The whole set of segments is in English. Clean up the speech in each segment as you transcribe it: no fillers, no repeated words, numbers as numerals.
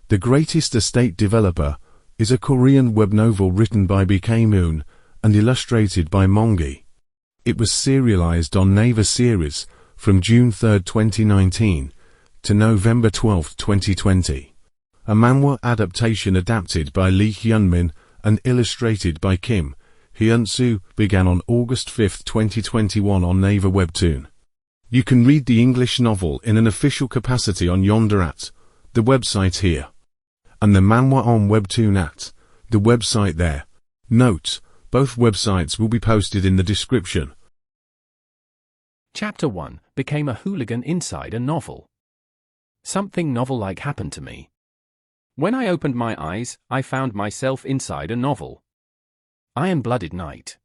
The Greatest Estate Developer is a Korean web novel written by BK Moon and illustrated by Mongi. It was serialized on Naver Series from June 3, 2019 to November 12, 2020. A manhwa adaptation adapted by Lee Hyunmin and illustrated by Kim Hyun-soo began on August 5, 2021 on Naver Webtoon. You can read the English novel in an official capacity on Yonder at the website here, and the manhwa on Webtoon at the website there. Note, both websites will be posted in the description. Chapter 1 became a hooligan inside a novel. Something novel-like happened to me. When I opened my eyes, I found myself inside a novel. Iron-Blooded Knight.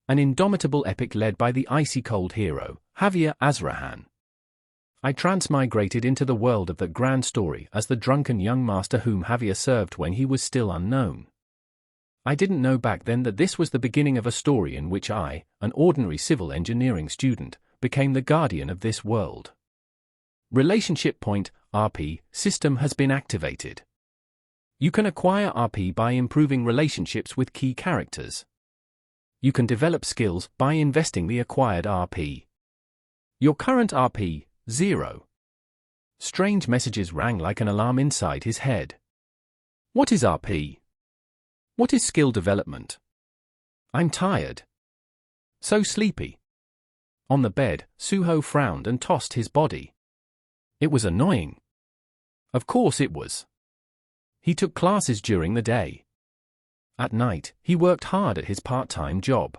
An indomitable epic led by the icy-cold hero, Javier Azrahan. I transmigrated into the world of that grand story as the drunken young master whom Javier served when he was still unknown. I didn't know back then that this was the beginning of a story in which I, an ordinary civil engineering student, became the guardian of this world. Relationship Point, RP, system has been activated. You can acquire RP by improving relationships with key characters. You can develop skills by investing the acquired RP. Your current RP, 0. Strange messages rang like an alarm inside his head. What is RP? What is skill development? I'm tired. So sleepy. On the bed, Suho frowned and tossed his body. It was annoying. Of course it was. He took classes during the day. At night, he worked hard at his part-time job.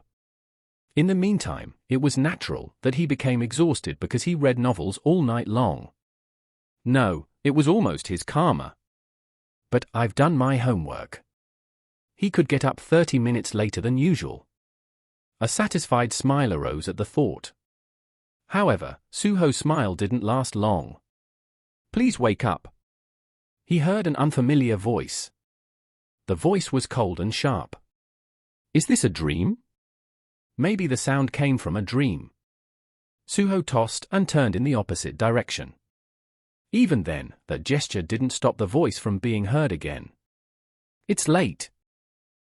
In the meantime, it was natural that he became exhausted because he read novels all night long. No, it was almost his karma. But I've done my homework. He could get up 30 minutes later than usual. A satisfied smile arose at the thought. However, Suho's smile didn't last long. Please wake up. He heard an unfamiliar voice. The voice was cold and sharp. Is this a dream? Maybe the sound came from a dream. Suho tossed and turned in the opposite direction. Even then, that gesture didn't stop the voice from being heard again. It's late.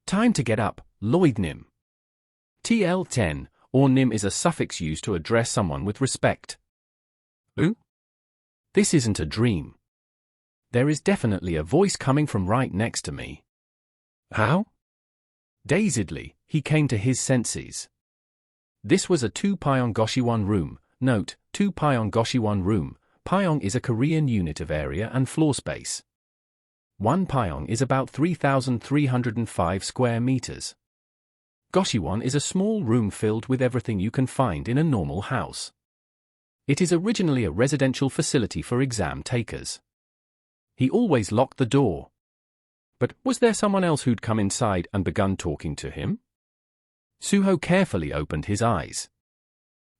Time to get up, Lloyd Nim. TL10, or Nim is a suffix used to address someone with respect. Ooh? This isn't a dream. There is definitely a voice coming from right next to me. How? Dazedly, he came to his senses. This was a 2-pyong-goshi-1 room. Note, 2-pyong-goshi-1 room. Pyong is a Korean unit of area and floor space. 1 pyong is about 3,305 square meters. Goshi-1 is a small room filled with everything you can find in a normal house. It is originally a residential facility for exam takers. He always locked the door. But was there someone else who'd come inside and begun talking to him? Suho carefully opened his eyes.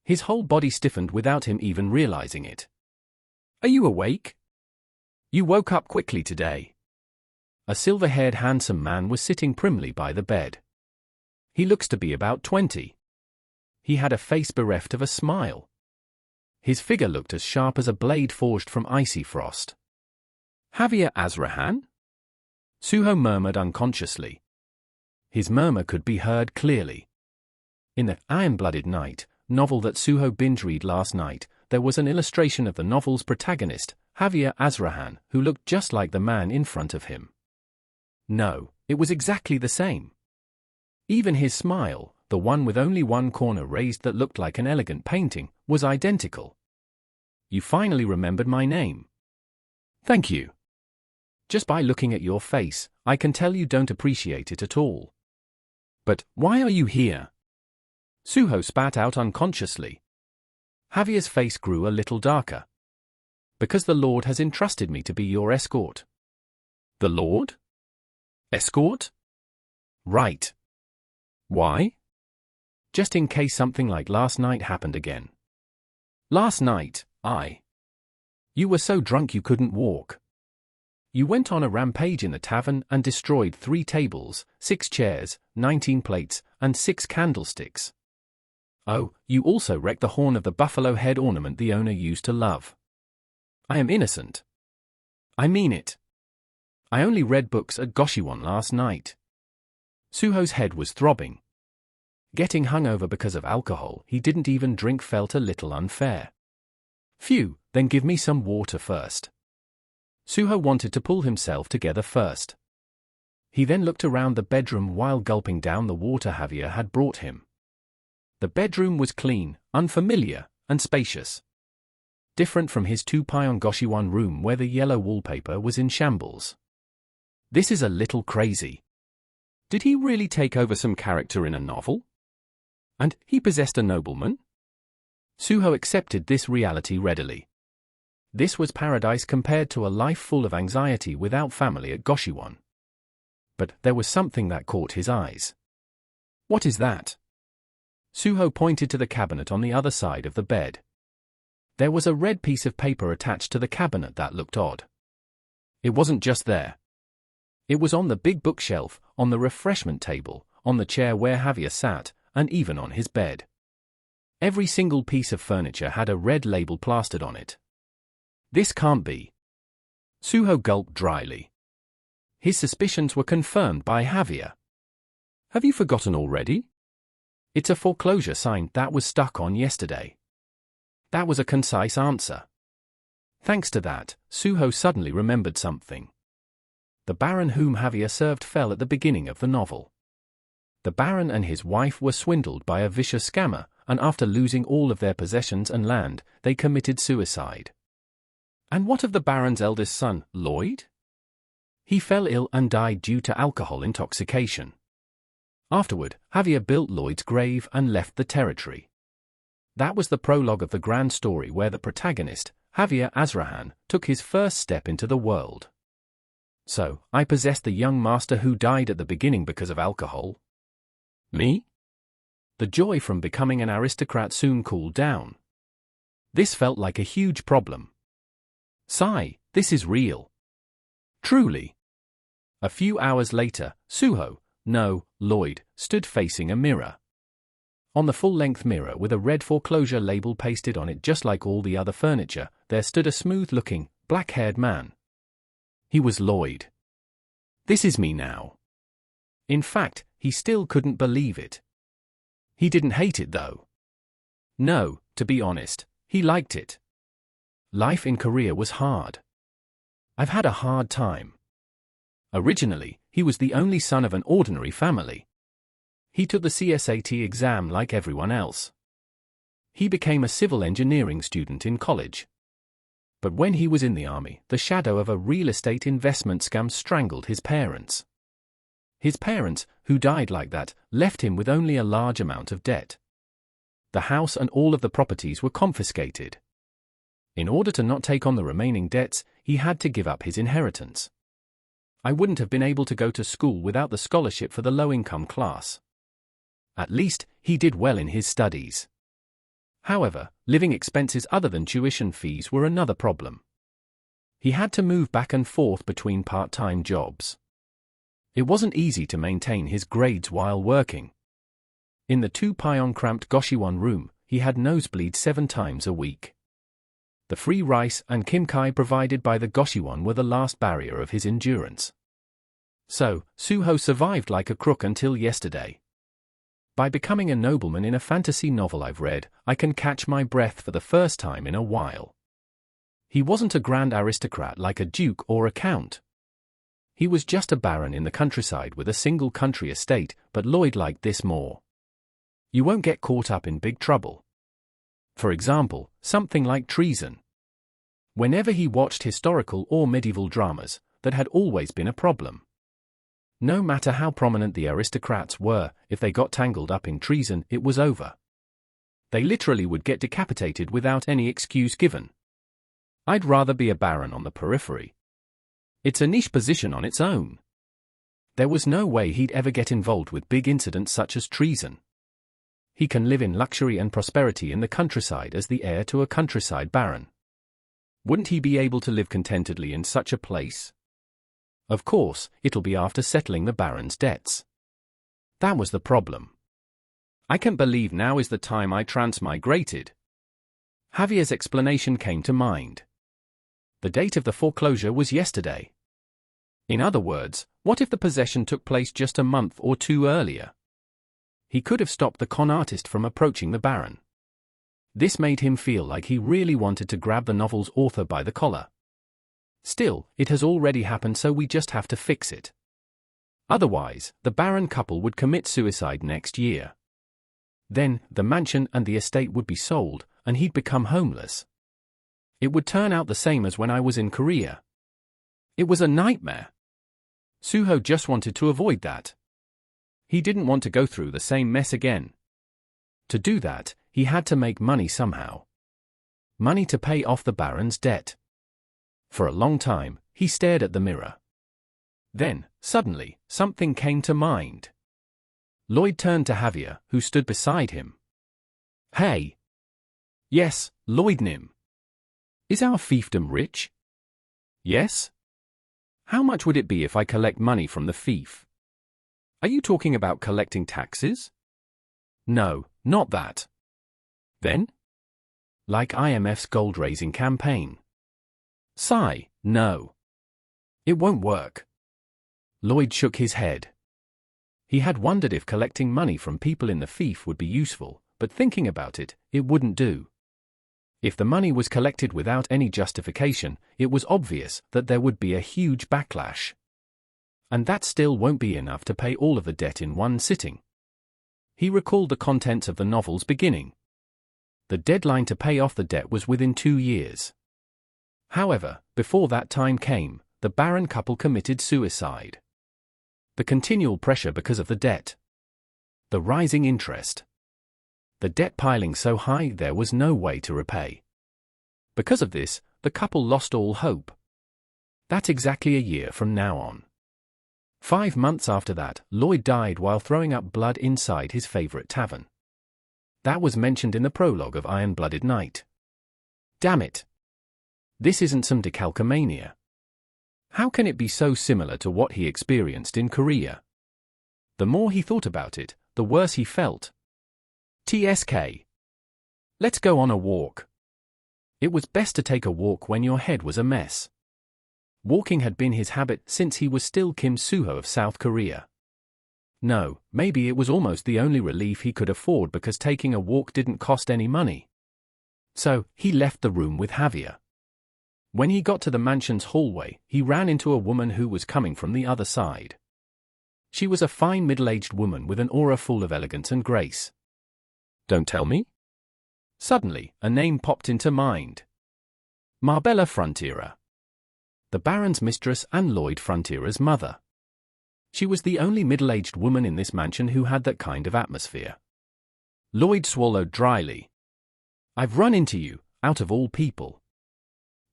His whole body stiffened without him even realizing it. Are you awake? You woke up quickly today. A silver-haired handsome man was sitting primly by the bed. He looks to be about 20. He had a face bereft of a smile. His figure looked as sharp as a blade forged from icy frost. Javier Azrahan? Suho murmured unconsciously. His murmur could be heard clearly. In the Iron-Blooded Knight novel that Suho binge-read last night, there was an illustration of the novel's protagonist, Javier Azrahan, who looked just like the man in front of him. No, it was exactly the same. Even his smile, the one with only one corner raised that looked like an elegant painting, was identical. You finally remembered my name. Thank you. Just by looking at your face, I can tell you don't appreciate it at all. But why are you here? Suho spat out unconsciously. Javier's face grew a little darker. Because the Lord has entrusted me to be your escort. The Lord? Escort? Right. Why? Just in case something like last night happened again. Last night, You were so drunk you couldn't walk. You went on a rampage in the tavern and destroyed 3 tables, 6 chairs, 19 plates, and 6 candlesticks. Oh, you also wrecked the horn of the buffalo head ornament the owner used to love. I am innocent. I mean it. I only read books at Goshiwon last night. Suho's head was throbbing. Getting hungover because of alcohol he didn't even drink felt a little unfair. Phew, then give me some water first. Suho wanted to pull himself together first. He then looked around the bedroom while gulping down the water Javier had brought him. The bedroom was clean, unfamiliar, and spacious. Different from his 2-pyeon Goshiwon room where the yellow wallpaper was in shambles. This is a little crazy. Did he really take over some character in a novel? And he possessed a nobleman? Suho accepted this reality readily. This was paradise compared to a life full of anxiety without family at Goshiwon. But there was something that caught his eyes. What is that? Suho pointed to the cabinet on the other side of the bed. There was a red piece of paper attached to the cabinet that looked odd. It wasn't just there. It was on the big bookshelf, on the refreshment table, on the chair where Javier sat, and even on his bed. Every single piece of furniture had a red label plastered on it. This can't be. Suho gulped dryly. His suspicions were confirmed by Javier. Have you forgotten already? It's a foreclosure sign that was stuck on yesterday. That was a concise answer. Thanks to that, Suho suddenly remembered something. The Baron whom Javier served fell at the beginning of the novel. The Baron and his wife were swindled by a vicious scammer, and after losing all of their possessions and land, they committed suicide. And what of the Baron's eldest son, Lloyd? He fell ill and died due to alcohol intoxication. Afterward, Javier built Lloyd's grave and left the territory. That was the prologue of the grand story where the protagonist, Javier Azrahan, took his first step into the world. So, I possessed the young master who died at the beginning because of alcohol. Me? The joy from becoming an aristocrat soon cooled down. This felt like a huge problem. Sigh, this is real. Truly. A few hours later, Lloyd, stood facing a mirror. On the full-length mirror with a red foreclosure label pasted on it just like all the other furniture, there stood a smooth-looking, black-haired man. He was Lloyd. This is me now. In fact, he still couldn't believe it. He didn't hate it though. No, to be honest, he liked it. Life in Korea was hard. I've had a hard time. Originally, he was the only son of an ordinary family. He took the CSAT exam like everyone else. He became a civil engineering student in college. But when he was in the army, the shadow of a real estate investment scam strangled his parents. His parents, who died like that, left him with only a large amount of debt. The house and all of the properties were confiscated. In order to not take on the remaining debts, he had to give up his inheritance. I wouldn't have been able to go to school without the scholarship for the low-income class. At least, he did well in his studies. However, living expenses other than tuition fees were another problem. He had to move back and forth between part-time jobs. It wasn't easy to maintain his grades while working. In the 2-pyeon cramped Goshiwon room, he had nosebleeds 7 times a week. The free rice and kimchi provided by the Goshiwon were the last barrier of his endurance. So, Suho survived like a crook until yesterday. By becoming a nobleman in a fantasy novel I've read, I can catch my breath for the first time in a while. He wasn't a grand aristocrat like a duke or a count. He was just a baron in the countryside with a single country estate, but Lloyd liked this more. You won't get caught up in big trouble. For example, something like treason. Whenever he watched historical or medieval dramas, that had always been a problem. No matter how prominent the aristocrats were, if they got tangled up in treason, it was over. They literally would get decapitated without any excuse given. I'd rather be a baron on the periphery. It's a niche position on its own. There was no way he'd ever get involved with big incidents such as treason. He can live in luxury and prosperity in the countryside as the heir to a countryside baron. Wouldn't he be able to live contentedly in such a place? Of course, it'll be after settling the baron's debts. That was the problem. I can't believe now is the time I transmigrated. Javier's explanation came to mind. The date of the foreclosure was yesterday. In other words, what if the possession took place just a month or two earlier? He could have stopped the con artist from approaching the Baron. This made him feel like he really wanted to grab the novel's author by the collar. Still, it has already happened, so we just have to fix it. Otherwise, the Baron couple would commit suicide next year. Then, the mansion and the estate would be sold, and he'd become homeless. It would turn out the same as when I was in Korea. It was a nightmare. Suho just wanted to avoid that. He didn't want to go through the same mess again. To do that, he had to make money somehow. Money to pay off the Baron's debt. For a long time, he stared at the mirror. Then, suddenly, something came to mind. Lloyd turned to Javier, who stood beside him. Hey! Yes, Lloyd Nim. Is our fiefdom rich? Yes? How much would it be if I collect money from the fief? Are you talking about collecting taxes? No, not that. Then? Like IMF's gold-raising campaign. Sigh, no. It won't work. Lloyd shook his head. He had wondered if collecting money from people in the fief would be useful, but thinking about it, it wouldn't do. If the money was collected without any justification, it was obvious that there would be a huge backlash. And that still won't be enough to pay all of the debt in one sitting. He recalled the contents of the novel's beginning. The deadline to pay off the debt was within 2 years. However, before that time came, the Baron couple committed suicide. The continual pressure because of the debt. The rising interest. The debt piling so high there was no way to repay. Because of this, the couple lost all hope. That's exactly a year from now on. 5 months after that, Lloyd died while throwing up blood inside his favorite tavern. That was mentioned in the prologue of Iron-Blooded Knight. Damn it! This isn't some decalcomania. How can it be so similar to what he experienced in Korea? The more he thought about it, the worse he felt. TSK. Let's go on a walk. It was best to take a walk when your head was a mess. Walking had been his habit since he was still Kim Suho of South Korea. No, maybe it was almost the only relief he could afford because taking a walk didn't cost any money. So, he left the room with Javier. When he got to the mansion's hallway, he ran into a woman who was coming from the other side. She was a fine middle-aged woman with an aura full of elegance and grace. Don't tell me? Suddenly, a name popped into mind. Marbella Frontera. The Baron's mistress and Lloyd Frontera's mother. She was the only middle-aged woman in this mansion who had that kind of atmosphere. Lloyd swallowed dryly. I've run into you, out of all people.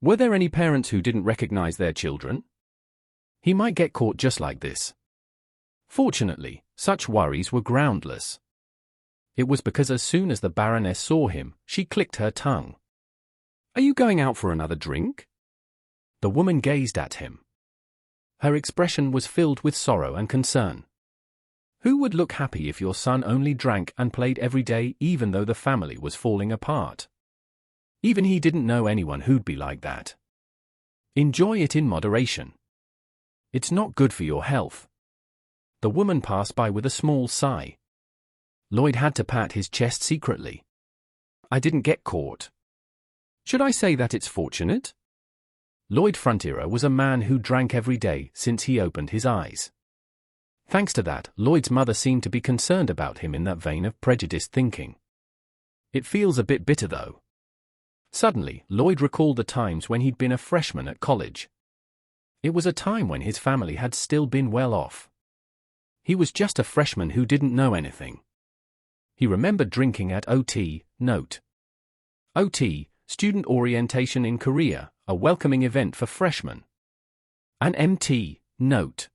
Were there any parents who didn't recognize their children? He might get caught just like this. Fortunately, such worries were groundless. It was because as soon as the Baroness saw him, she clicked her tongue. Are you going out for another drink? The woman gazed at him. Her expression was filled with sorrow and concern. Who would look happy if your son only drank and played every day even though the family was falling apart? Even he didn't know anyone who'd be like that. Enjoy it in moderation. It's not good for your health. The woman passed by with a small sigh. Lloyd had to pat his chest secretly. I didn't get caught. Should I say that it's fortunate? Lloyd Frontera was a man who drank every day since he opened his eyes. Thanks to that, Lloyd's mother seemed to be concerned about him in that vein of prejudiced thinking. It feels a bit bitter though. Suddenly, Lloyd recalled the times when he'd been a freshman at college. It was a time when his family had still been well off. He was just a freshman who didn't know anything. He remembered drinking at OT, note. OT, Student Orientation in Korea, a welcoming event for freshmen. And MT, note.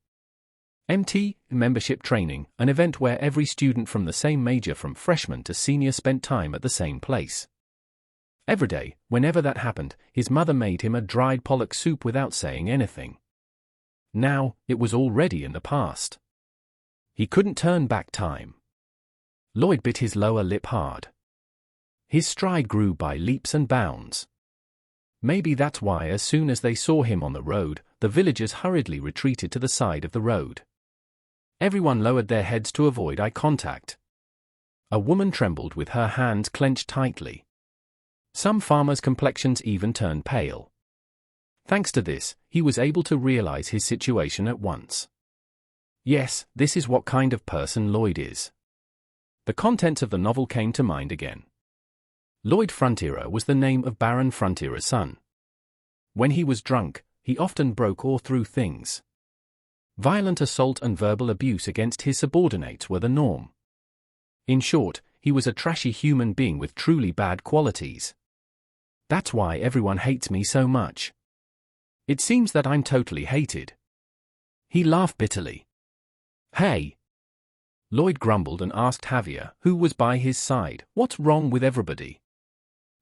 MT, Membership Training, an event where every student from the same major from freshman to senior spent time at the same place. Every day, whenever that happened, his mother made him a dried pollock soup without saying anything. Now, it was already in the past. He couldn't turn back time. Lloyd bit his lower lip hard. His stride grew by leaps and bounds. Maybe that's why as soon as they saw him on the road, the villagers hurriedly retreated to the side of the road. Everyone lowered their heads to avoid eye contact. A woman trembled with her hands clenched tightly. Some farmers' complexions even turned pale. Thanks to this, he was able to realize his situation at once. Yes, this is what kind of person Lloyd is. The contents of the novel came to mind again. Lloyd Frontera was the name of Baron Frontera's son. When he was drunk, he often broke or threw things. Violent assault and verbal abuse against his subordinates were the norm. In short, he was a trashy human being with truly bad qualities. That's why everyone hates me so much. It seems that I'm totally hated. He laughed bitterly. Hey! Lloyd grumbled and asked Javier, who was by his side, what's wrong with everybody?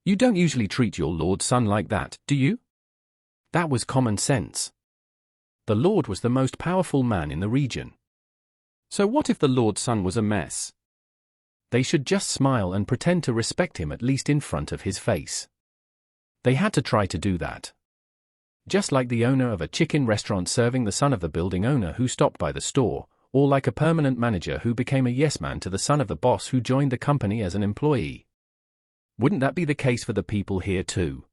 You don't usually treat your lord's son like that, do you? That was common sense. The lord was the most powerful man in the region. So what if the lord's son was a mess? They should just smile and pretend to respect him, at least in front of his face. They had to try to do that. Just like the owner of a chicken restaurant serving the son of the building owner who stopped by the store, or like a permanent manager who became a yes-man to the son of the boss who joined the company as an employee. Wouldn't that be the case for the people here too?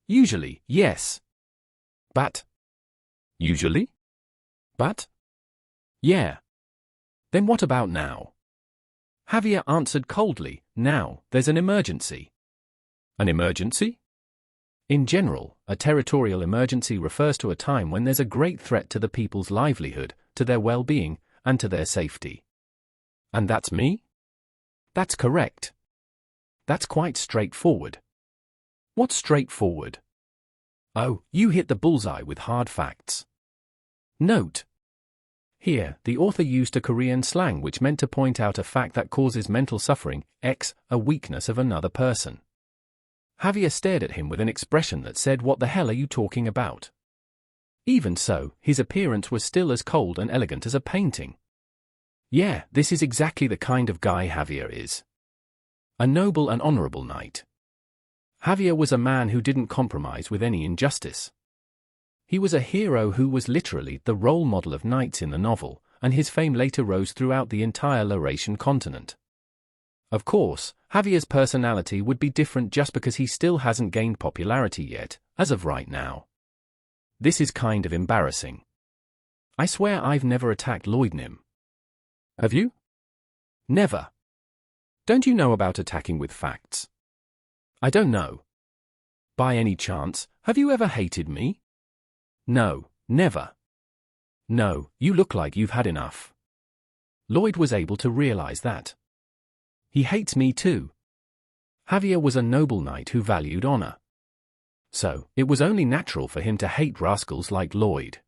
Usually, yes. But? Usually? But? Yeah. Then what about now? Javier answered coldly, now, there's an emergency. An emergency? In general, a territorial emergency refers to a time when there's a great threat to the people's livelihood, to their well-being, and to their safety. And that's me? That's correct. That's quite straightforward. What's straightforward? Oh, you hit the bullseye with hard facts. Note. Here, the author used a Korean slang which meant to point out a fact that causes mental suffering, a weakness of another person. Javier stared at him with an expression that said, what the hell are you talking about? Even so, his appearance was still as cold and elegant as a painting. Yeah, this is exactly the kind of guy Javier is. A noble and honorable knight. Javier was a man who didn't compromise with any injustice. He was a hero who was literally the role model of knights in the novel, and his fame later rose throughout the entire Laurasian continent. Of course, Javier's personality would be different just because he still hasn't gained popularity yet, as of right now. This is kind of embarrassing. I swear I've never attacked Lloyd Nim. Have you? Never. Don't you know about attacking with facts? I don't know. By any chance, have you ever hated me? No, never. No, you look like you've had enough. Lloyd was able to realize that. He hates me too. Javier was a noble knight who valued honor. So, it was only natural for him to hate rascals like Lloyd.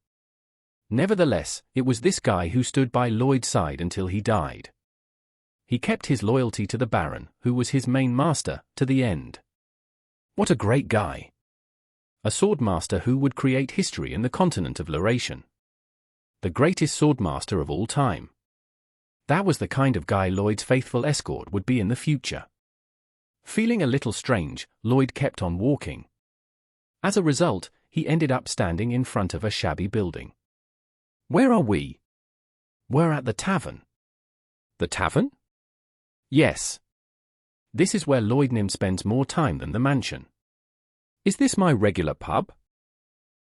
Nevertheless, it was this guy who stood by Lloyd's side until he died. He kept his loyalty to the Baron, who was his main master, to the end. What a great guy. A swordmaster who would create history in the continent of Laurasian. The greatest swordmaster of all time. That was the kind of guy Lloyd's faithful escort would be in the future. Feeling a little strange, Lloyd kept on walking. As a result, he ended up standing in front of a shabby building. Where are we? We're at the tavern. The tavern? Yes. This is where Lloyd Nim spends more time than the mansion. Is this my regular pub?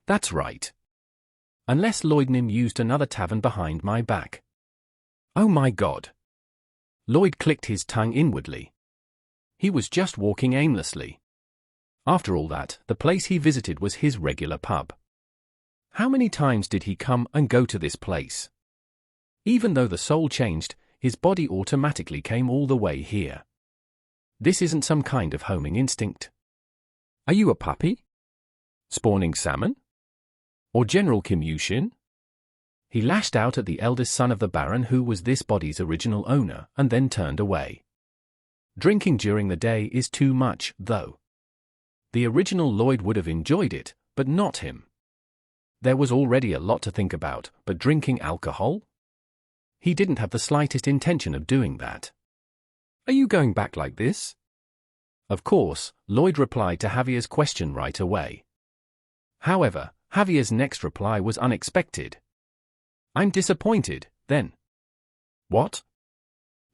That's right. Unless Lloyd Nim used another tavern behind my back. Oh my God. Lloyd clicked his tongue inwardly. He was just walking aimlessly. After all that, the place he visited was his regular pub. How many times did he come and go to this place? Even though the soul changed, his body automatically came all the way here. This isn't some kind of homing instinct. Are you a puppy? Spawning salmon? Or General Kim Yushin? He lashed out at the eldest son of the Baron, who was this body's original owner, and then turned away. Drinking during the day is too much, though. The original Lloyd would have enjoyed it, but not him. There was already a lot to think about, but drinking alcohol? He didn't have the slightest intention of doing that. Are you going back like this? Of course, Lloyd replied to Javier's question right away. However, Javier's next reply was unexpected. I'm disappointed, then. What?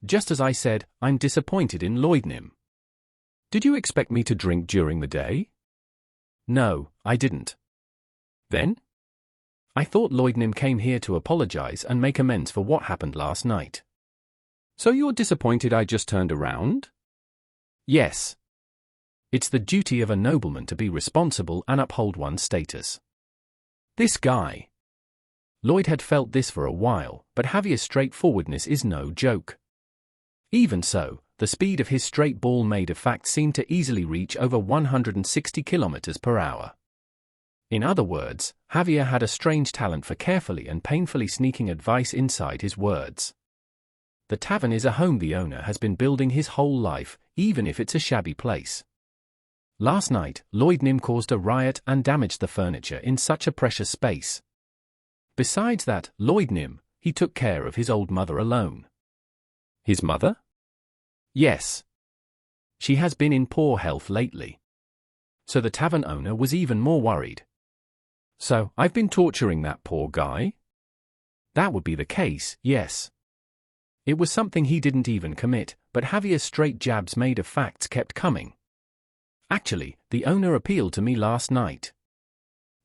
Just as I said, I'm disappointed in Lloyd Nim. Did you expect me to drink during the day? No, I didn't. Then? I thought Lloyd Nim came here to apologize and make amends for what happened last night. So you're disappointed I just turned around? Yes. It's the duty of a nobleman to be responsible and uphold one's status. This guy. Lloyd had felt this for a while, but Javier's straightforwardness is no joke. Even so, the speed of his straight ball made of fact seemed to easily reach over 160 kilometers per hour. In other words, Javier had a strange talent for carefully and painfully sneaking advice inside his words. The tavern is a home the owner has been building his whole life, even if it's a shabby place. Last night, Lloyd Nim caused a riot and damaged the furniture in such a precious space. Besides that, Lloyd Nim, he took care of his old mother alone. His mother? Yes. She has been in poor health lately. So the tavern owner was even more worried. So, I've been torturing that poor guy? That would be the case, yes. It was something he didn't even commit, but Javier's straight jabs made of facts kept coming. Actually, the owner appealed to me last night.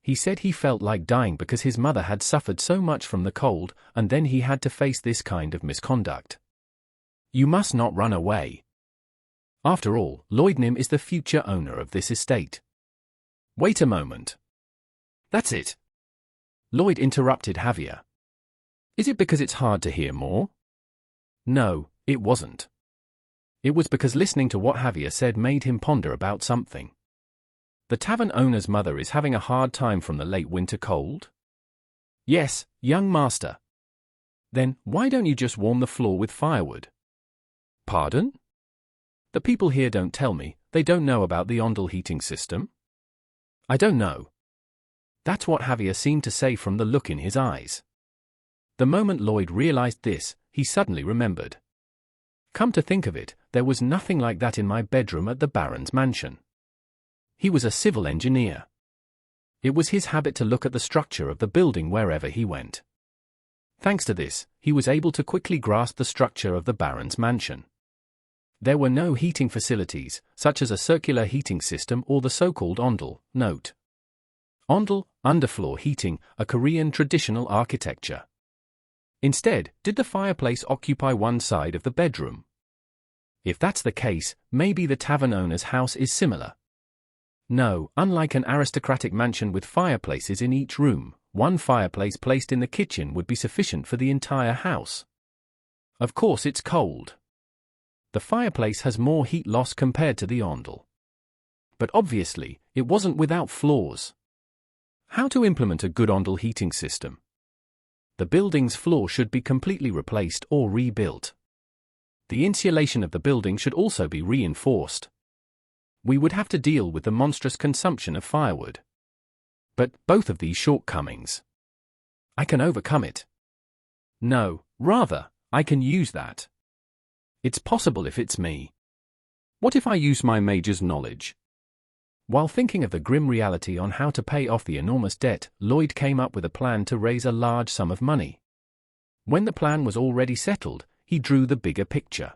He said he felt like dying because his mother had suffered so much from the cold, and then he had to face this kind of misconduct. You must not run away. After all, Lloyd Nim is the future owner of this estate. Wait a moment. That's it. Lloyd interrupted Javier. Is it because it's hard to hear more? No, it wasn't. It was because listening to what Javier said made him ponder about something. The tavern owner's mother is having a hard time from the late winter cold? Yes, young master. Then, why don't you just warm the floor with firewood? Pardon? The people here don't tell me, they don't know about the Ondel heating system? I don't know. That's what Javier seemed to say from the look in his eyes. The moment Lloyd realized this, he suddenly remembered. Come to think of it, there was nothing like that in my bedroom at the Baron's mansion. He was a civil engineer. It was his habit to look at the structure of the building wherever he went. Thanks to this, he was able to quickly grasp the structure of the Baron's mansion. There were no heating facilities, such as a circular heating system or the so-called Ondel. Note. Ondel, underfloor heating, a Korean traditional architecture. Instead, did the fireplace occupy one side of the bedroom? If that's the case, maybe the tavern owner's house is similar. No, unlike an aristocratic mansion with fireplaces in each room, one fireplace placed in the kitchen would be sufficient for the entire house. Of course it's cold. The fireplace has more heat loss compared to the Ondel. But obviously, it wasn't without flaws. How to implement a good Ondel heating system? The building's floor should be completely replaced or rebuilt. The insulation of the building should also be reinforced. We would have to deal with the monstrous consumption of firewood. But both of these shortcomings. I can overcome it. No, rather, I can use that. It's possible if it's me. What if I use my major's knowledge? While thinking of the grim reality on how to pay off the enormous debt, Lloyd came up with a plan to raise a large sum of money. When the plan was already settled, he drew the bigger picture.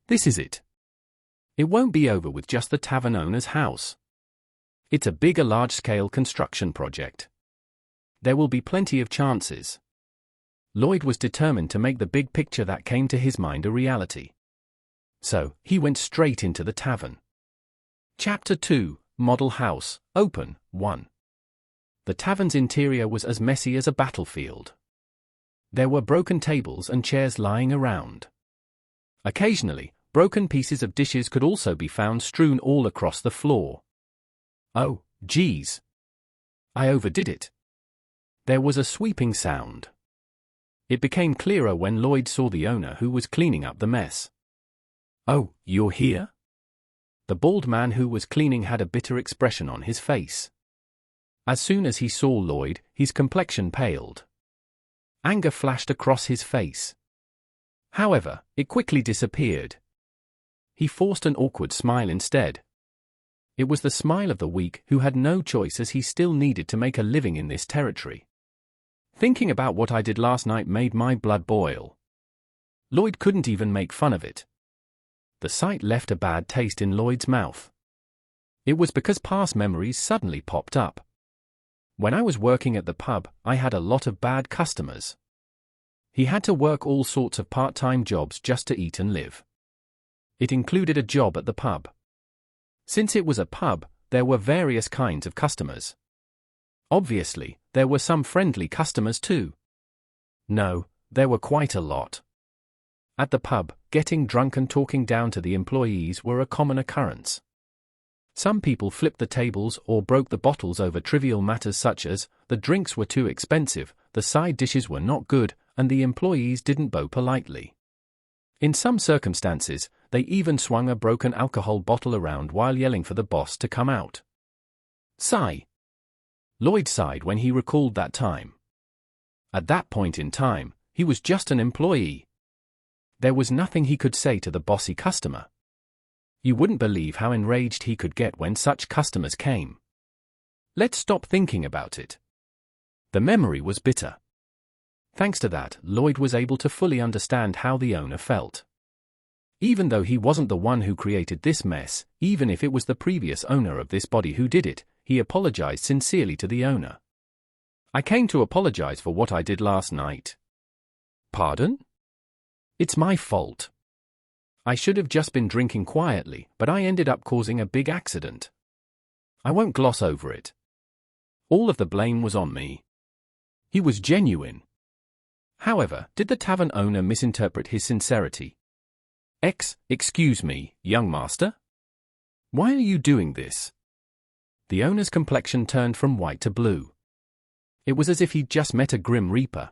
This is it. It won't be over with just the tavern owner's house. It's a bigger large-scale construction project. There will be plenty of chances. Lloyd was determined to make the big picture that came to his mind a reality. So, he went straight into the tavern. Chapter 2, Model House, Open, 1. The tavern's interior was as messy as a battlefield. There were broken tables and chairs lying around. Occasionally, broken pieces of dishes could also be found strewn all across the floor. Oh, geez. I overdid it. There was a sweeping sound. It became clearer when Lloyd saw the owner who was cleaning up the mess. Oh, you're here? The bald man who was cleaning had a bitter expression on his face. As soon as he saw Lloyd, his complexion paled. Anger flashed across his face. However, it quickly disappeared. He forced an awkward smile instead. It was the smile of the weak who had no choice as he still needed to make a living in this territory. Thinking about what I did last night made my blood boil. Lloyd couldn't even make fun of it. The sight left a bad taste in Lloyd's mouth. It was because past memories suddenly popped up. When I was working at the pub, I had a lot of bad customers. He had to work all sorts of part-time jobs just to eat and live. It included a job at the pub. Since it was a pub, there were various kinds of customers. Obviously, there were some friendly customers too. No, there were quite a lot. At the pub, getting drunk and talking down to the employees were a common occurrence. Some people flipped the tables or broke the bottles over trivial matters such as, the drinks were too expensive, the side dishes were not good, and the employees didn't bow politely. In some circumstances, they even swung a broken alcohol bottle around while yelling for the boss to come out. Sigh. Lloyd sighed when he recalled that time. At that point in time, he was just an employee. There was nothing he could say to the bossy customer. You wouldn't believe how enraged he could get when such customers came. Let's stop thinking about it. The memory was bitter. Thanks to that, Lloyd was able to fully understand how the owner felt. Even though he wasn't the one who created this mess, even if it was the previous owner of this body who did it, he apologized sincerely to the owner. I came to apologize for what I did last night. Pardon? It's my fault. I should have just been drinking quietly, but I ended up causing a big accident. I won't gloss over it. All of the blame was on me. He was genuine. However, did the tavern owner misinterpret his sincerity? Excuse me, young master? Why are you doing this? The owner's complexion turned from white to blue. It was as if he'd just met a grim reaper.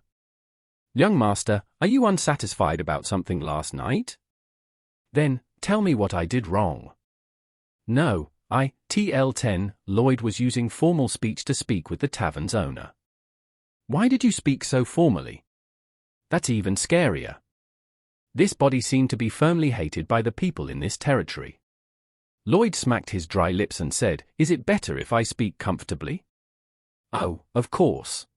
Young master, are you unsatisfied about something last night? Then, tell me what I did wrong. No, TL10, Lloyd was using formal speech to speak with the tavern's owner. Why did you speak so formally? That's even scarier. This body seemed to be firmly hated by the people in this territory. Lloyd smacked his dry lips and said, "Is it better if I speak comfortably?" "Oh, of course."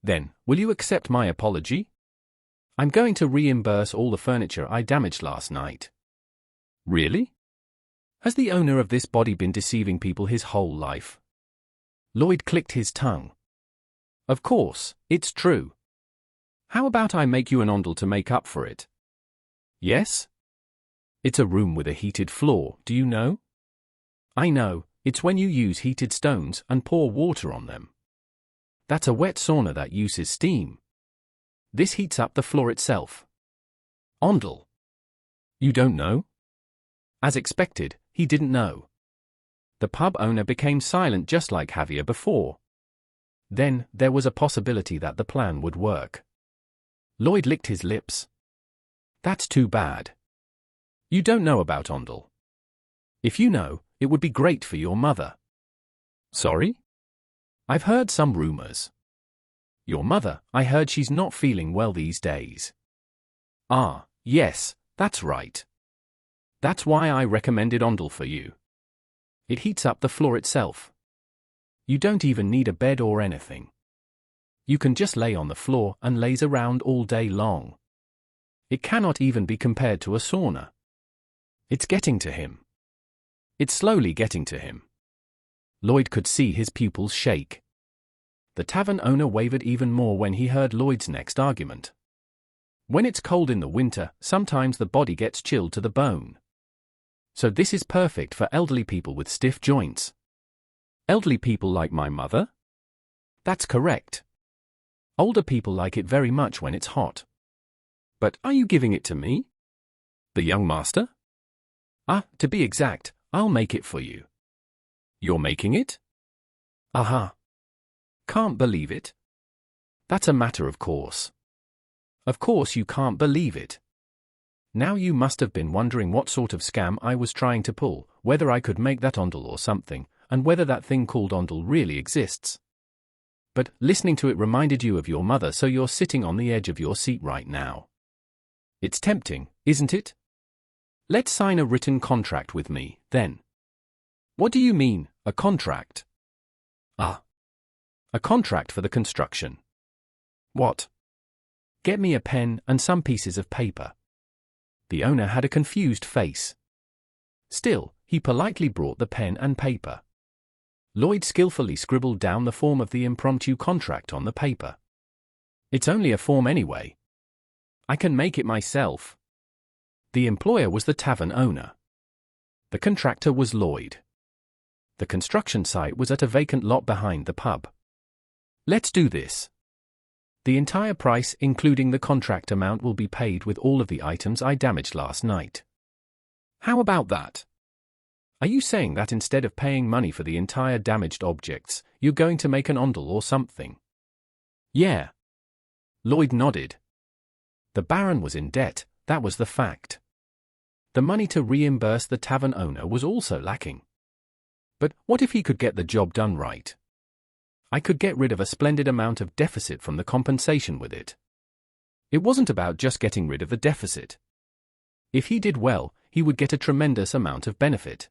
"Then, will you accept my apology? I'm going to reimburse all the furniture I damaged last night." "Really? Has the owner of this body been deceiving people his whole life?" Lloyd clicked his tongue. "Of course, it's true. How about I make you an ondel to make up for it?" "Yes?" "It's a room with a heated floor, do you know?" "I know, it's when you use heated stones and pour water on them. That's a wet sauna that uses steam. This heats up the floor itself." "Ondel. You don't know?" As expected, he didn't know. The pub owner became silent just like Javier before. Then, there was a possibility that the plan would work. Lloyd licked his lips. "That's too bad. You don't know about ondel. If you know, it would be great for your mother." "Sorry? I've heard some rumors." "Your mother, I heard she's not feeling well these days." "Ah, yes, that's right. That's why I recommended ondel for you. It heats up the floor itself. You don't even need a bed or anything. You can just lay on the floor and laze around all day long. It cannot even be compared to a sauna. It's getting to him. It's slowly getting to him." Lloyd could see his pupils shake. The tavern owner wavered even more when he heard Lloyd's next argument. When it's cold in the winter, sometimes the body gets chilled to the bone. So this is perfect for elderly people with stiff joints. Elderly people like my mother? That's correct. Older people like it very much when it's hot. But are you giving it to me? The young master? To be exact, I'll make it for you. You're making it? Aha. Can't believe it. That's a matter of course. Of course you can't believe it. Now you must have been wondering what sort of scam I was trying to pull, whether I could make that ondel or something, and whether that thing called ondel really exists. But listening to it reminded you of your mother, so you're sitting on the edge of your seat right now. It's tempting, isn't it? Let's sign a written contract with me, then. What do you mean, a contract? Ah. A contract for the construction. What? Get me a pen and some pieces of paper. The owner had a confused face. Still, he politely brought the pen and paper. Lloyd skillfully scribbled down the form of the impromptu contract on the paper. It's only a form anyway. I can make it myself. The employer was the tavern owner. The contractor was Lloyd. The construction site was at a vacant lot behind the pub. Let's do this. The entire price, including the contract amount, will be paid with all of the items I damaged last night. How about that? Are you saying that instead of paying money for the entire damaged objects, you're going to make an ondel or something? Yeah. Lloyd nodded. The Baron was in debt, that was the fact. The money to reimburse the tavern owner was also lacking. But what if he could get the job done right? I could get rid of a splendid amount of deficit from the compensation with it. It wasn't about just getting rid of the deficit. If he did well, he would get a tremendous amount of benefit.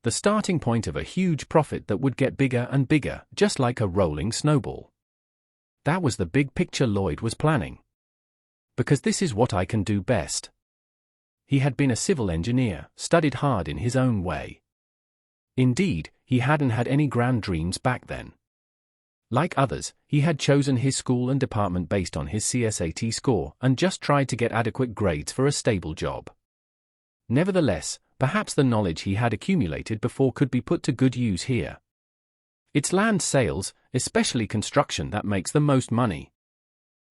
The starting point of a huge profit that would get bigger and bigger, just like a rolling snowball. That was the big picture Lloyd was planning. Because this is what I can do best. He had been a civil engineer, studied hard in his own way. Indeed, he hadn't had any grand dreams back then. Like others, he had chosen his school and department based on his CSAT score and just tried to get adequate grades for a stable job. Nevertheless, perhaps the knowledge he had accumulated before could be put to good use here. It's land sales, especially construction, that makes the most money.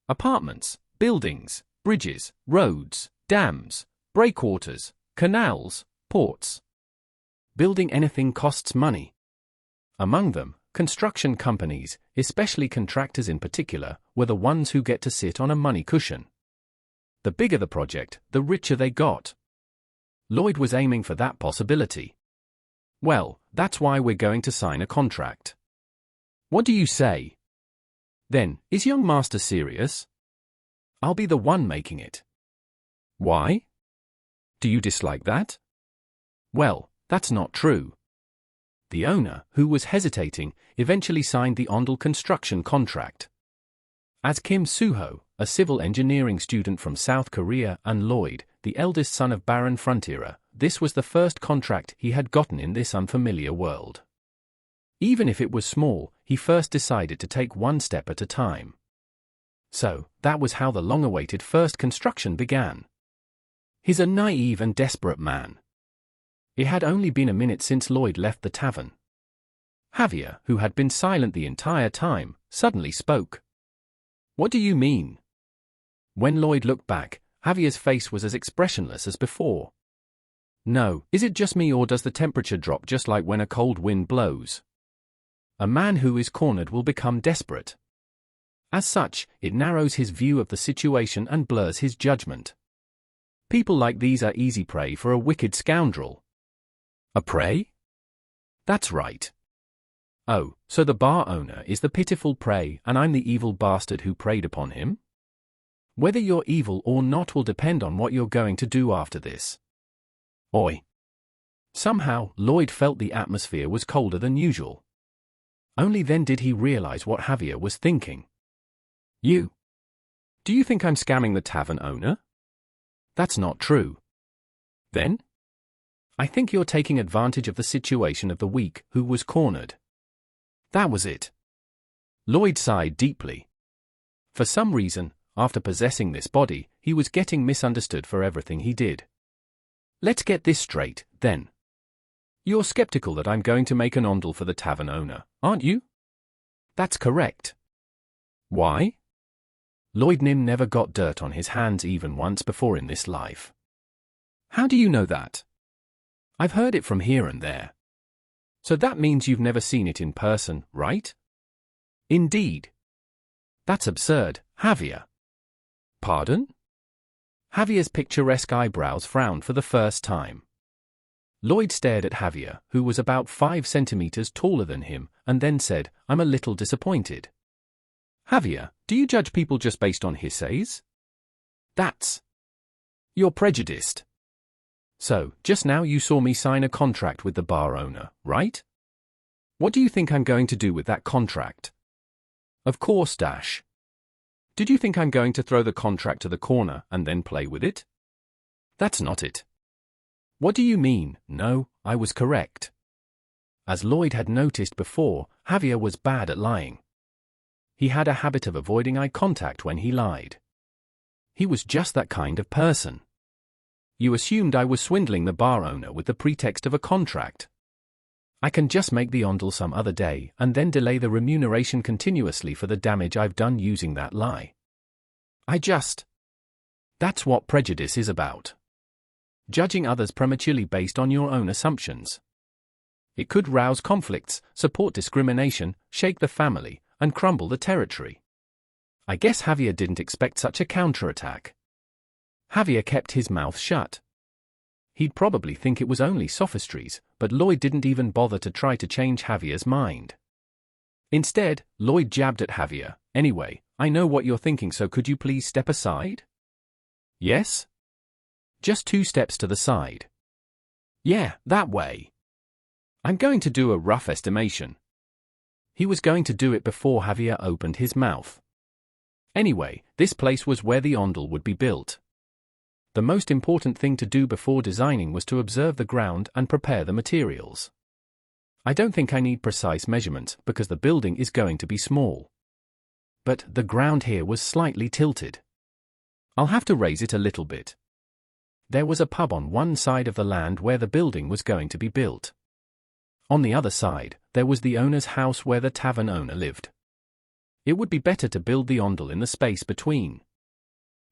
Apartments, buildings, bridges, roads, dams, breakwaters, canals, ports. Building anything costs money. Among them, construction companies, especially contractors in particular, were the ones who get to sit on a money cushion. The bigger the project, the richer they got. Lloyd was aiming for that possibility. Well, that's why we're going to sign a contract. What do you say? Then, is young master serious? I'll be the one making it. Why? Do you dislike that? Well, that's not true. The owner, who was hesitating, eventually signed the ondel construction contract. As Kim Suho, a civil engineering student from South Korea, and Lloyd, the eldest son of Baron Frontera, this was the first contract he had gotten in this unfamiliar world. Even if it was small, he first decided to take one step at a time. So, that was how the long-awaited first construction began. He's a naive and desperate man. It had only been a minute since Lloyd left the tavern. Javier, who had been silent the entire time, suddenly spoke. What do you mean? When Lloyd looked back, Javier's face was as expressionless as before. No, is it just me, or does the temperature drop just like when a cold wind blows? A man who is cornered will become desperate. As such, it narrows his view of the situation and blurs his judgment. People like these are easy prey for a wicked scoundrel. A prey? That's right. Oh, so the bar owner is the pitiful prey and I'm the evil bastard who preyed upon him? Whether you're evil or not will depend on what you're going to do after this. Oi. Somehow, Lloyd felt the atmosphere was colder than usual. Only then did he realize what Javier was thinking. You? Do you think I'm scamming the tavern owner? That's not true. Then? I think you're taking advantage of the situation of the weak who was cornered. That was it. Lloyd sighed deeply. For some reason, after possessing this body, he was getting misunderstood for everything he did. Let's get this straight, then. You're skeptical that I'm going to make an ondel for the tavern owner, aren't you? That's correct. Why? Lloyd Nim never got dirt on his hands even once before in this life. How do you know that? I've heard it from here and there. So that means you've never seen it in person, right? Indeed. That's absurd, Javier. Pardon? Javier's picturesque eyebrows frowned for the first time. Lloyd stared at Javier, who was about 5 centimeters taller than him, and then said, I'm a little disappointed. Javier, do you judge people just based on hearsays? You're prejudiced. So, just now you saw me sign a contract with the bar owner, right? What do you think I'm going to do with that contract? Of course, Dash. Did you think I'm going to throw the contract to the corner and then play with it? That's not it. What do you mean? No, I was correct. As Lloyd had noticed before, Javier was bad at lying. He had a habit of avoiding eye contact when he lied. He was just that kind of person. You assumed I was swindling the bar owner with the pretext of a contract. I can just make the ondel some other day and then delay the remuneration continuously for the damage I've done using that lie. That's what prejudice is about. Judging others prematurely based on your own assumptions. It could rouse conflicts, support discrimination, shake the family, and crumble the territory. I guess Javier didn't expect such a counterattack. Javier kept his mouth shut. He'd probably think it was only sophistries, but Lloyd didn't even bother to try to change Javier's mind. Instead, Lloyd jabbed at Javier. Anyway, I know what you're thinking, so could you please step aside? Yes? Just 2 steps to the side. Yeah, that way. I'm going to do a rough estimation. He was going to do it before Javier opened his mouth. Anyway, this place was where the ondel would be built. The most important thing to do before designing was to observe the ground and prepare the materials. I don't think I need precise measurements because the building is going to be small. But the ground here was slightly tilted. I'll have to raise it a little bit. There was a pub on one side of the land where the building was going to be built. On the other side, there was the owner's house where the tavern owner lived. It would be better to build the ondel in the space between.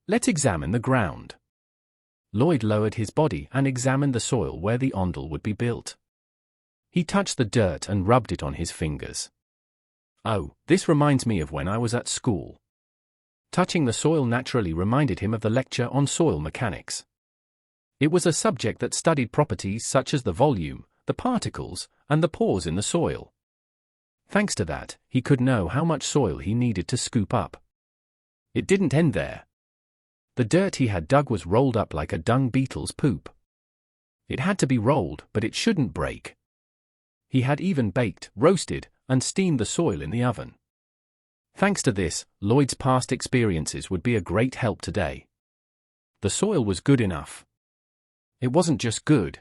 Let's examine the ground. Lloyd lowered his body and examined the soil where the ondel would be built. He touched the dirt and rubbed it on his fingers. Oh, this reminds me of when I was at school. Touching the soil naturally reminded him of the lecture on soil mechanics. It was a subject that studied properties such as the volume, the particles, and the pores in the soil. Thanks to that, he could know how much soil he needed to scoop up. It didn't end there. The dirt he had dug was rolled up like a dung beetle's poop. It had to be rolled, but it shouldn't break. He had even baked, roasted, and steamed the soil in the oven. Thanks to this, Lloyd's past experiences would be a great help today. The soil was good enough. It wasn't just good.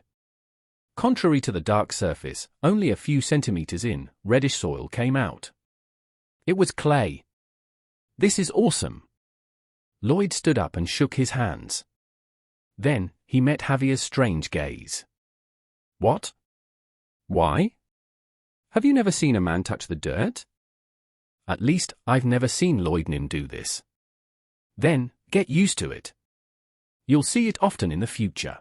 Contrary to the dark surface, only a few centimeters in, reddish soil came out. It was clay. This is awesome. Lloyd stood up and shook his hands. Then, he met Javier's strange gaze. What? Why? Have you never seen a man touch the dirt? At least, I've never seen Lloyd Nim do this. Then, get used to it. You'll see it often in the future.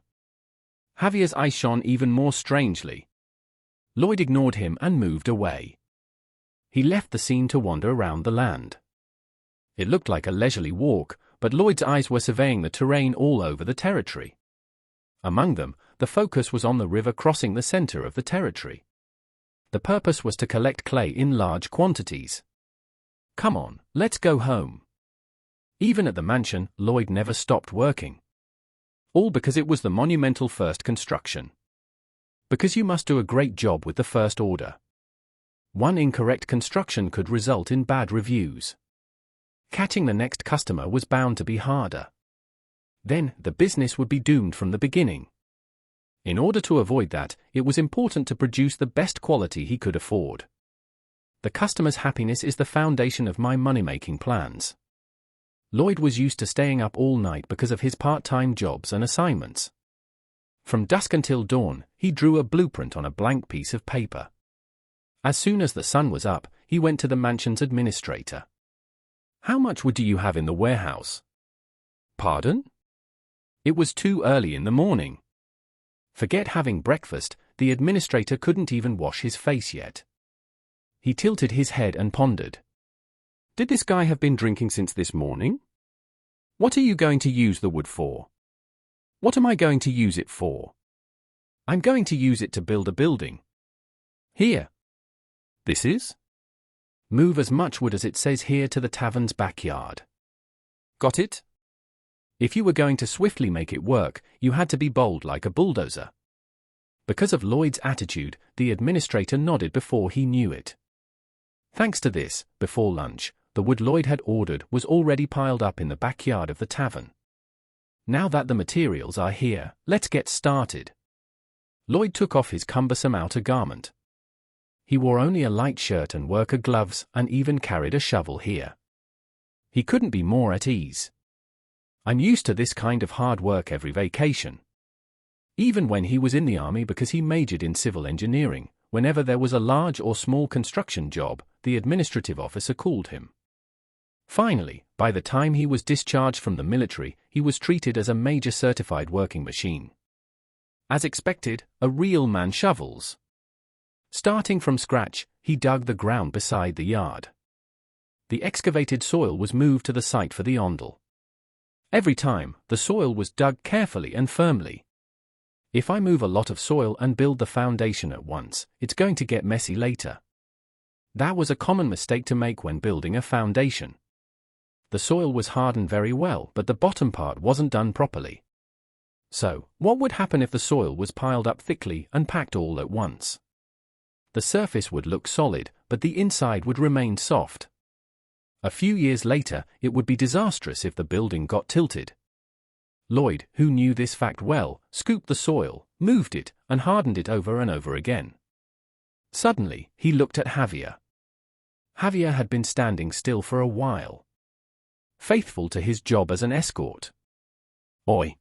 Javier's eyes shone even more strangely. Lloyd ignored him and moved away. He left the scene to wander around the land. It looked like a leisurely walk, but Lloyd's eyes were surveying the terrain all over the territory. Among them, the focus was on the river crossing the center of the territory. The purpose was to collect clay in large quantities. Come on, let's go home. Even at the mansion, Lloyd never stopped working. All because it was the monumental first construction. Because you must do a great job with the first order. One incorrect construction could result in bad reviews. Catching the next customer was bound to be harder. Then, the business would be doomed from the beginning. In order to avoid that, it was important to produce the best quality he could afford. The customer's happiness is the foundation of my money-making plans. Lloyd was used to staying up all night because of his part-time jobs and assignments. From dusk until dawn, he drew a blueprint on a blank piece of paper. As soon as the sun was up, he went to the mansion's administrator. How much wood do you have in the warehouse? Pardon? It was too early in the morning. Forget having breakfast, the administrator couldn't even wash his face yet. He tilted his head and pondered. Did this guy have been drinking since this morning? What are you going to use the wood for? What am I going to use it for? I'm going to use it to build a building. Here. This is? Move as much wood as it says here to the tavern's backyard. Got it? If you were going to swiftly make it work, you had to be bold like a bulldozer. Because of Lloyd's attitude, the administrator nodded before he knew it. Thanks to this, before lunch, the wood Lloyd had ordered was already piled up in the backyard of the tavern. Now that the materials are here, let's get started. Lloyd took off his cumbersome outer garment. He wore only a light shirt and worker gloves and even carried a shovel here. He couldn't be more at ease. I'm used to this kind of hard work every vacation. Even when he was in the army, because he majored in civil engineering, whenever there was a large or small construction job, the administrative officer called him. Finally, by the time he was discharged from the military, he was treated as a major certified working machine. As expected, a real man shovels. Starting from scratch, he dug the ground beside the yard. The excavated soil was moved to the site for the ondel. Every time, the soil was dug carefully and firmly. If I move a lot of soil and build the foundation at once, it's going to get messy later. That was a common mistake to make when building a foundation. The soil was hardened very well, but the bottom part wasn't done properly. So, what would happen if the soil was piled up thickly and packed all at once? The surface would look solid, but the inside would remain soft. A few years later, it would be disastrous if the building got tilted. Lloyd, who knew this fact well, scooped the soil, moved it, and hardened it over and over again. Suddenly, he looked at Javier. Javier had been standing still for a while, faithful to his job as an escort. Oi!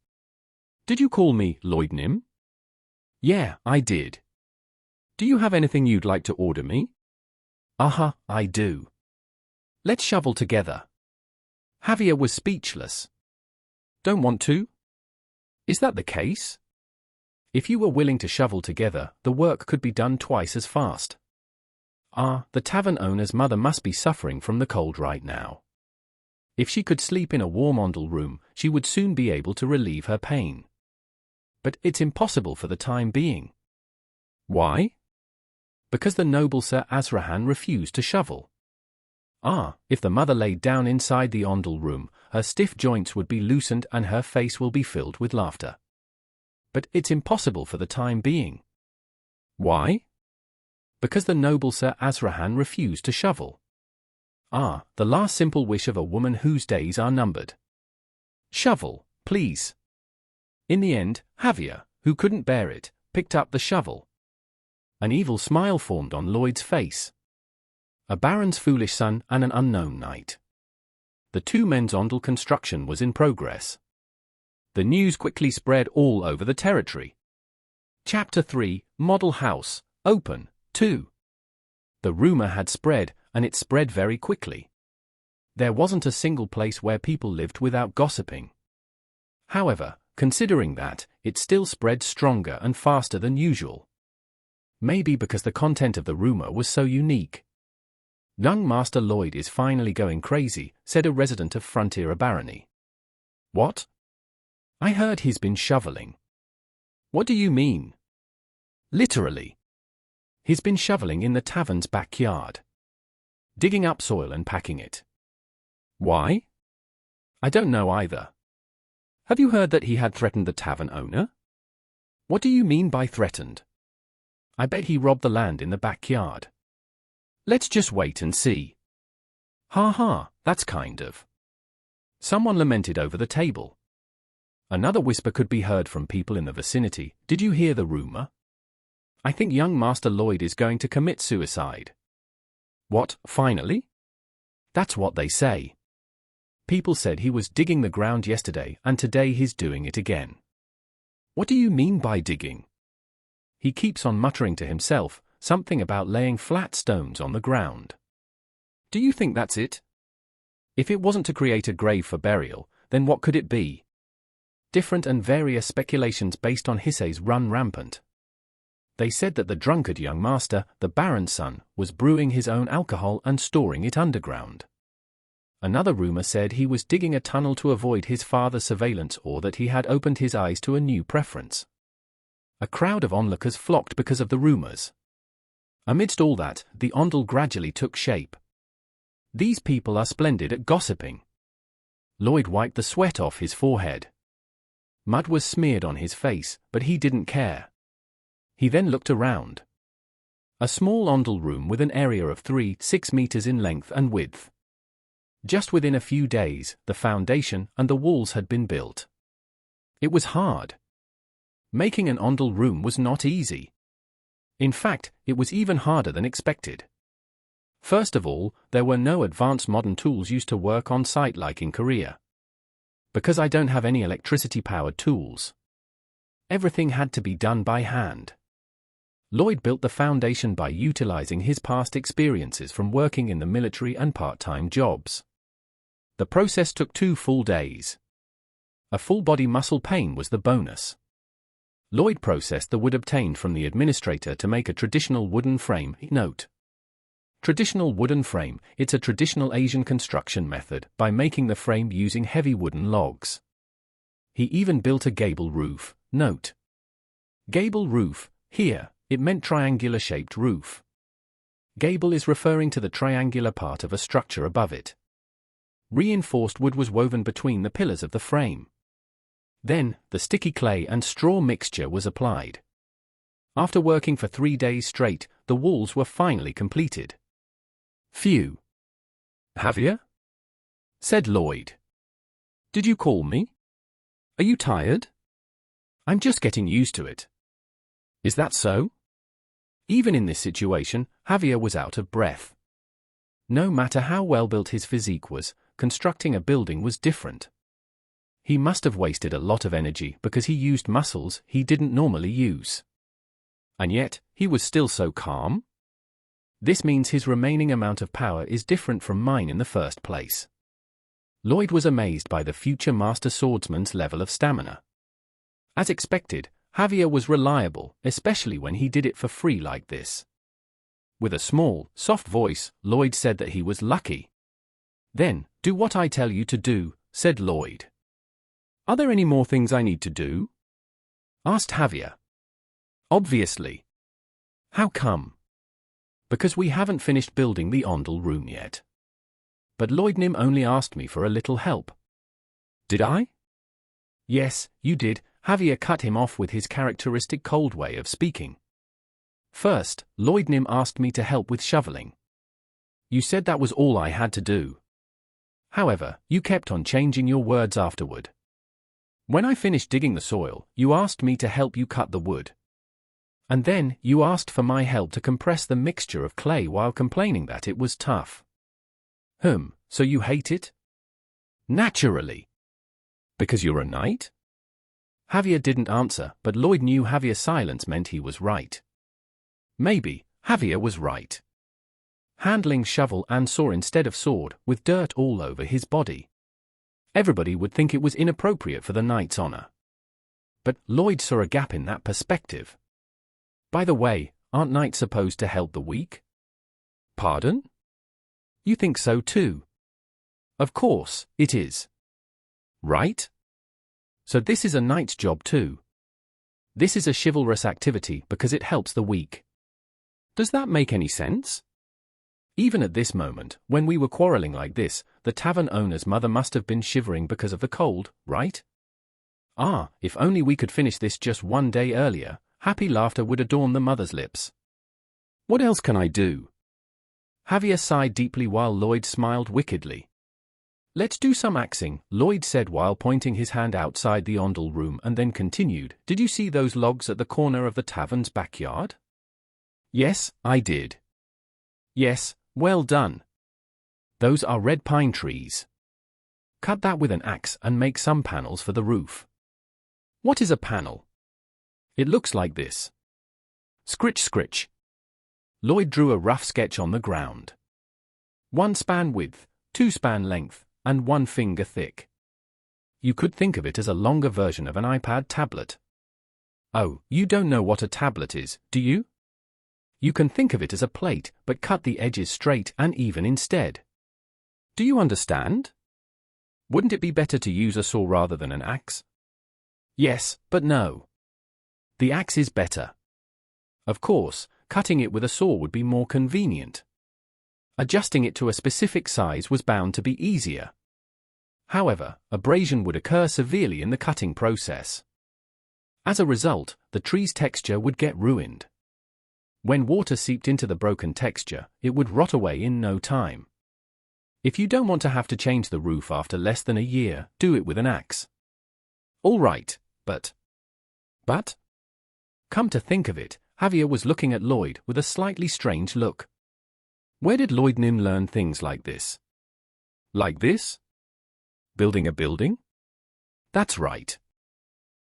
Did you call me Lloyd Nim? Yeah, I did. Do you have anything you'd like to order me? I do. Let's shovel together. Javier was speechless. Don't want to? Is that the case? If you were willing to shovel together, the work could be done twice as fast. The tavern owner's mother must be suffering from the cold right now. If she could sleep in a warm ondel room, she would soon be able to relieve her pain. But it's impossible for the time being. Why? Because the noble Sir Azrahan refused to shovel. If the mother laid down inside the ondel room, her stiff joints would be loosened and her face will be filled with laughter. But it's impossible for the time being. Why? Because the noble Sir Azrahan refused to shovel. The last simple wish of a woman whose days are numbered. Shovel, please. In the end, Javier, who couldn't bear it, picked up the shovel. An evil smile formed on Lloyd's face. A baron's foolish son and an unknown knight. The two men's ondel construction was in progress. The news quickly spread all over the territory. Chapter 3, Model House, Open, 2. The rumor had spread, and it spread very quickly. There wasn't a single place where people lived without gossiping. However, considering that, it still spread stronger and faster than usual. Maybe because the content of the rumor was so unique. Young Master Lloyd is finally going crazy, said a resident of Frontera Barony. What? I heard he's been shoveling. What do you mean? Literally. He's been shoveling in the tavern's backyard. Digging up soil and packing it. Why? I don't know either. Have you heard that he had threatened the tavern owner? What do you mean by threatened? I bet he robbed the land in the backyard. Let's just wait and see. That's kind of. Someone lamented over the table. Another whisper could be heard from people in the vicinity. Did you hear the rumor? I think young Master Lloyd is going to commit suicide. What, finally? That's what they say. People said he was digging the ground yesterday and today he's doing it again. What do you mean by digging? He keeps on muttering to himself, something about laying flat stones on the ground. Do you think that's it? If it wasn't to create a grave for burial, then what could it be? Different and various speculations based on hearsays run rampant. They said that the drunkard young master, the baron's son, was brewing his own alcohol and storing it underground. Another rumor said he was digging a tunnel to avoid his father's surveillance, or that he had opened his eyes to a new preference. A crowd of onlookers flocked because of the rumors. Amidst all that, the ondel gradually took shape. These people are splendid at gossiping. Lloyd wiped the sweat off his forehead. Mud was smeared on his face, but he didn't care. He then looked around. A small ondel room with an area of 3-6 meters in length and width. Just within a few days, the foundation and the walls had been built. It was hard. Making an ondel room was not easy. In fact, it was even harder than expected. First of all, there were no advanced modern tools used to work on site like in Korea. Because I don't have any electricity-powered tools. Everything had to be done by hand. Lloyd built the foundation by utilizing his past experiences from working in the military and part-time jobs. The process took 2 full days. A full-body muscle pain was the bonus. Lloyd processed the wood obtained from the administrator to make a traditional wooden frame. Note: traditional wooden frame, it's a traditional Asian construction method by making the frame using heavy wooden logs. He even built a gable roof. Note: gable roof, here, it meant triangular-shaped roof. Gable is referring to the triangular part of a structure above it. Reinforced wood was woven between the pillars of the frame. Then, the sticky clay and straw mixture was applied. After working for 3 days straight, the walls were finally completed. Phew. Javier? Said Lloyd. Did you call me? Are you tired? I'm just getting used to it. Is that so? Even in this situation, Javier was out of breath. No matter how well built his physique was, constructing a building was different. He must have wasted a lot of energy because he used muscles he didn't normally use. And yet, he was still so calm? This means his remaining amount of power is different from mine in the first place. Lloyd was amazed by the future master swordsman's level of stamina. As expected, Javier was reliable, especially when he did it for free like this. With a small, soft voice, Lloyd said that he was lucky. Then, do what I tell you to do, said Lloyd. Are there any more things I need to do? Asked Javier. Obviously. How come? Because we haven't finished building the ondel room yet. But Lloyd Nim only asked me for a little help. Did I? Yes, you did. Javier cut him off with his characteristic cold way of speaking. First, Lloyd Nim asked me to help with shoveling. You said that was all I had to do. However, you kept on changing your words afterward. When I finished digging the soil, you asked me to help you cut the wood. And then, you asked for my help to compress the mixture of clay while complaining that it was tough. So you hate it? Naturally. Because you're a knight? Javier didn't answer, but Lloyd knew Javier's silence meant he was right. Maybe, Javier was right. Handling shovel and saw instead of sword, with dirt all over his body. Everybody would think it was inappropriate for the knight's honor. But Lloyd saw a gap in that perspective. By the way, aren't knights supposed to help the weak? Pardon? You think so too? Of course, it is. Right? So this is a knight's job too. This is a chivalrous activity because it helps the weak. Does that make any sense? Even at this moment, when we were quarreling like this, the tavern owner's mother must have been shivering because of the cold, right? Ah, if only we could finish this just 1 day earlier, happy laughter would adorn the mother's lips. What else can I do? Javier sighed deeply while Lloyd smiled wickedly. Let's do some axing, Lloyd said while pointing his hand outside the ondel room and then continued. Did you see those logs at the corner of the tavern's backyard? Yes, I did. Yes, well done. Those are red pine trees. Cut that with an axe and make some panels for the roof. What is a panel? It looks like this. Scritch scritch. Lloyd drew a rough sketch on the ground. 1 span width, 2 span length, and 1 finger thick. You could think of it as a longer version of an iPad tablet. Oh, you don't know what a tablet is, do you? You can think of it as a plate, but cut the edges straight and even instead. Do you understand? Wouldn't it be better to use a saw rather than an axe? Yes, but no. The axe is better. Of course, cutting it with a saw would be more convenient. Adjusting it to a specific size was bound to be easier. However, abrasion would occur severely in the cutting process. As a result, the tree's texture would get ruined. When water seeped into the broken texture, it would rot away in no time. If you don't want to have to change the roof after less than a year, do it with an axe. All right, but... Come to think of it, Javier was looking at Lloyd with a slightly strange look. Where did Lloyd Nim learn things like this? Like this? Building a building? That's right.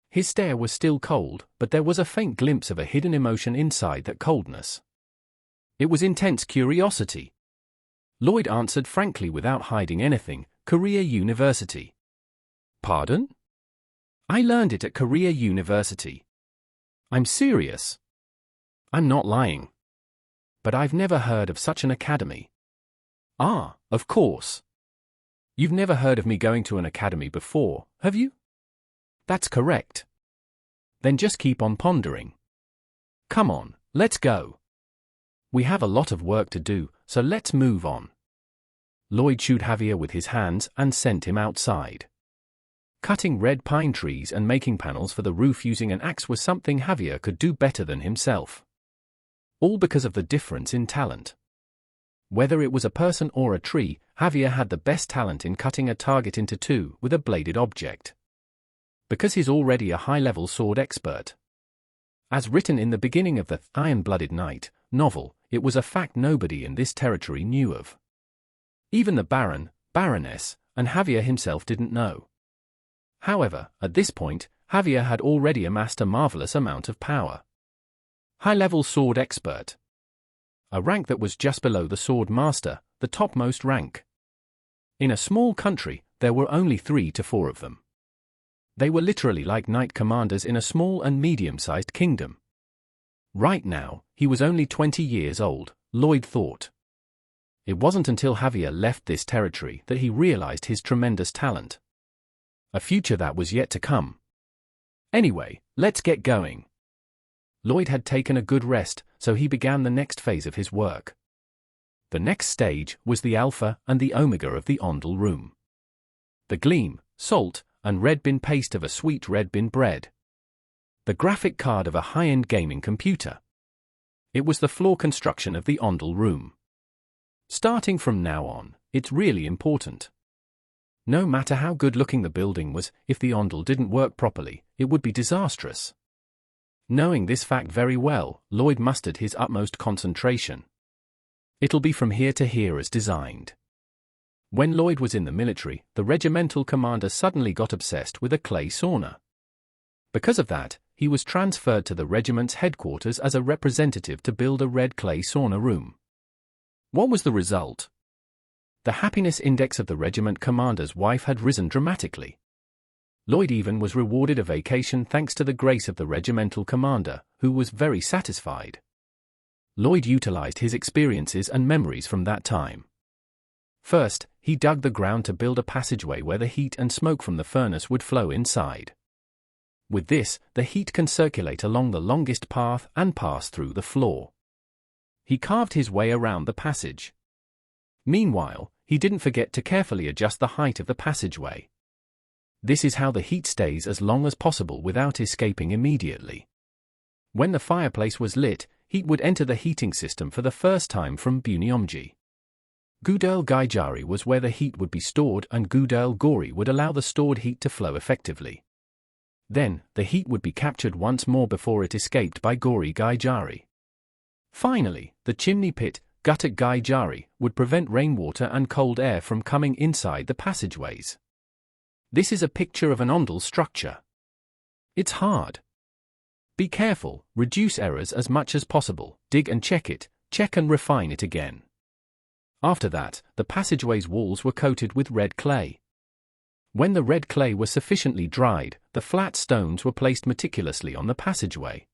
His stare was still cold, but there was a faint glimpse of a hidden emotion inside that coldness. It was intense curiosity. Lloyd answered frankly without hiding anything, Korea University. Pardon? I learned it at Korea University. I'm serious. I'm not lying. But I've never heard of such an academy. Ah, of course. You've never heard of me going to an academy before, have you? That's correct. Then just keep on pondering. Come on, let's go. We have a lot of work to do, so let's move on. Lloyd shooed Javier with his hands and sent him outside. Cutting red pine trees and making panels for the roof using an axe was something Javier could do better than himself. All because of the difference in talent. Whether it was a person or a tree, Javier had the best talent in cutting a target into two with a bladed object. Because he's already a high-level sword expert. As written in the beginning of the Iron-Blooded Knight novel, it was a fact nobody in this territory knew of. Even the Baron, Baroness, and Javier himself didn't know. However, at this point, Javier had already amassed a marvelous amount of power. High-level sword expert. A rank that was just below the sword master, the topmost rank. In a small country, there were only 3 to 4 of them. They were literally like knight commanders in a small and medium-sized kingdom. Right now, he was only 20 years old, Lloyd thought. It wasn't until Javier left this territory that he realized his tremendous talent. A future that was yet to come. Anyway, let's get going. Lloyd had taken a good rest, so he began the next phase of his work. The next stage was the alpha and the omega of the Ondel room. The gleam, salt, and red bin paste of a sweet red bin bread. The graphic card of a high-end gaming computer. It was the floor construction of the Ondel room. Starting from now on, it's really important. No matter how good-looking the building was, if the Ondel didn't work properly, it would be disastrous. Knowing this fact very well, Lloyd mustered his utmost concentration. It'll be from here to here as designed. When Lloyd was in the military, the regimental commander suddenly got obsessed with a clay sauna. Because of that, he was transferred to the regiment's headquarters as a representative to build a red clay sauna room. What was the result? The happiness index of the regiment commander's wife had risen dramatically. Lloyd even was rewarded a vacation thanks to the grace of the regimental commander, who was very satisfied. Lloyd utilized his experiences and memories from that time. First, he dug the ground to build a passageway where the heat and smoke from the furnace would flow inside. With this, the heat can circulate along the longest path and pass through the floor. He carved his way around the passage. Meanwhile, he didn't forget to carefully adjust the height of the passageway. This is how the heat stays as long as possible without escaping immediately. When the fireplace was lit, heat would enter the heating system for the first time from Bunyeomji. Gudel Gaijari was where the heat would be stored, and Gudel Gori would allow the stored heat to flow effectively. Then, the heat would be captured once more before it escaped by Gori Gaijari. Finally, the chimney pit, Gutak Gaijari, would prevent rainwater and cold air from coming inside the passageways. This is a picture of an Ondel structure. It's hard. Be careful, reduce errors as much as possible, dig and check it, check and refine it again. After that, the passageway's walls were coated with red clay. When the red clay was sufficiently dried, the flat stones were placed meticulously on the passageway.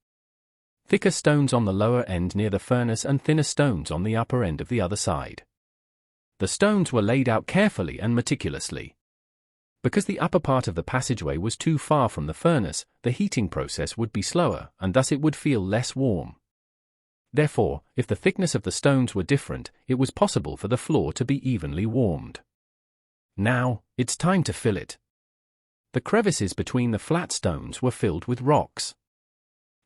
Thicker stones on the lower end near the furnace and thinner stones on the upper end of the other side. The stones were laid out carefully and meticulously. Because the upper part of the passageway was too far from the furnace, the heating process would be slower, and thus it would feel less warm. Therefore, if the thickness of the stones were different, it was possible for the floor to be evenly warmed. Now, it's time to fill it. The crevices between the flat stones were filled with rocks.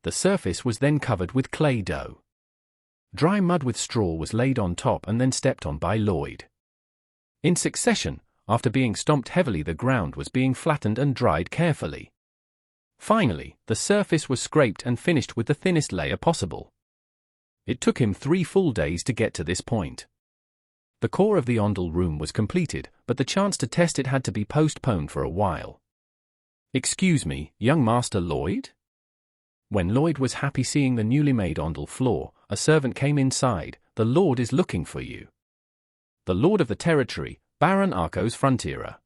The surface was then covered with clay dough. Dry mud with straw was laid on top and then stepped on by Lloyd. In succession, after being stomped heavily, the ground was being flattened and dried carefully. Finally, the surface was scraped and finished with the thinnest layer possible. It took him 3 full days to get to this point. The core of the Ondel room was completed, but the chance to test it had to be postponed for a while. "Excuse me, young Master Lloyd?" When Lloyd was happy seeing the newly made Ondel floor, a servant came inside. "The Lord is looking for you." The Lord of the territory, Baron Arcos Frontera.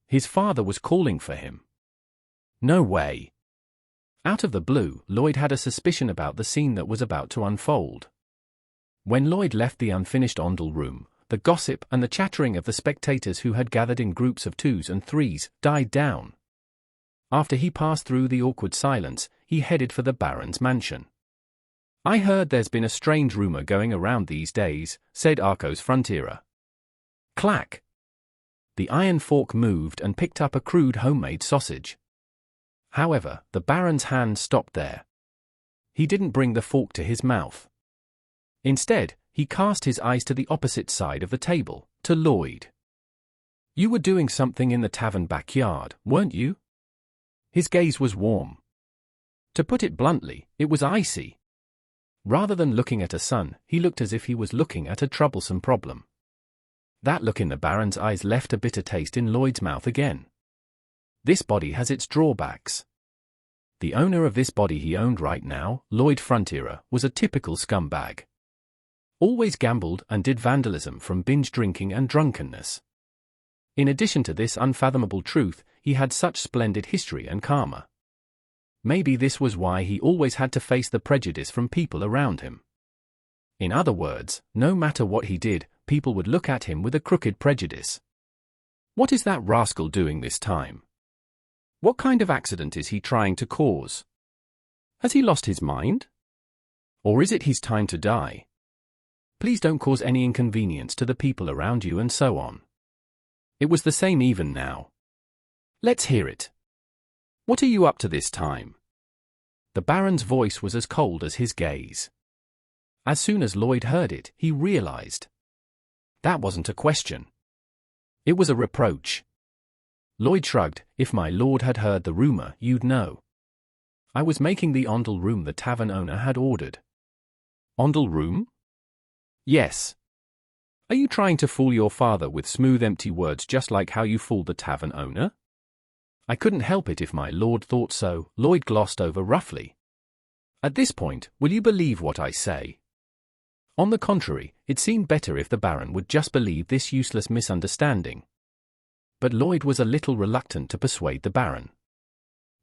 His father was calling for him. No way. Out of the blue, Lloyd had a suspicion about the scene that was about to unfold. When Lloyd left the unfinished Ondel room, the gossip and the chattering of the spectators who had gathered in groups of 2s and 3s died down. After he passed through the awkward silence, he headed for the Baron's mansion. "I heard there's been a strange rumor going around these days," said Arcos Frontera. Clack! The iron fork moved and picked up a crude homemade sausage. However, the Baron's hand stopped there. He didn't bring the fork to his mouth. Instead, he cast his eyes to the opposite side of the table, to Lloyd. "You were doing something in the tavern backyard, weren't you?" His gaze was warm. To put it bluntly, it was icy. Rather than looking at a son, he looked as if he was looking at a troublesome problem. That look in the Baron's eyes left a bitter taste in Lloyd's mouth again. This body has its drawbacks. The owner of this body he owned right now, Lloyd Frontera, was a typical scumbag. Always gambled and did vandalism from binge drinking and drunkenness. In addition to this unfathomable truth, he had such splendid history and karma. Maybe this was why he always had to face the prejudice from people around him. In other words, no matter what he did, people would look at him with a crooked prejudice. What is that rascal doing this time? What kind of accident is he trying to cause? Has he lost his mind? Or is it his time to die? Please don't cause any inconvenience to the people around you, and so on. It was the same even now. Let's hear it. What are you up to this time? The Baron's voice was as cold as his gaze. As soon as Lloyd heard it, he realized. That wasn't a question. It was a reproach. Lloyd shrugged. "If my lord had heard the rumor, you'd know. I was making the Ondel room the tavern owner had ordered." "Ondel room?" "Yes. Are you trying to fool your father with smooth empty words just like how you fooled the tavern owner?" "I couldn't help it if my lord thought so," Lloyd glossed over roughly. "At this point, will you believe what I say?" On the contrary, it seemed better if the Baron would just believe this useless misunderstanding. But Lloyd was a little reluctant to persuade the Baron.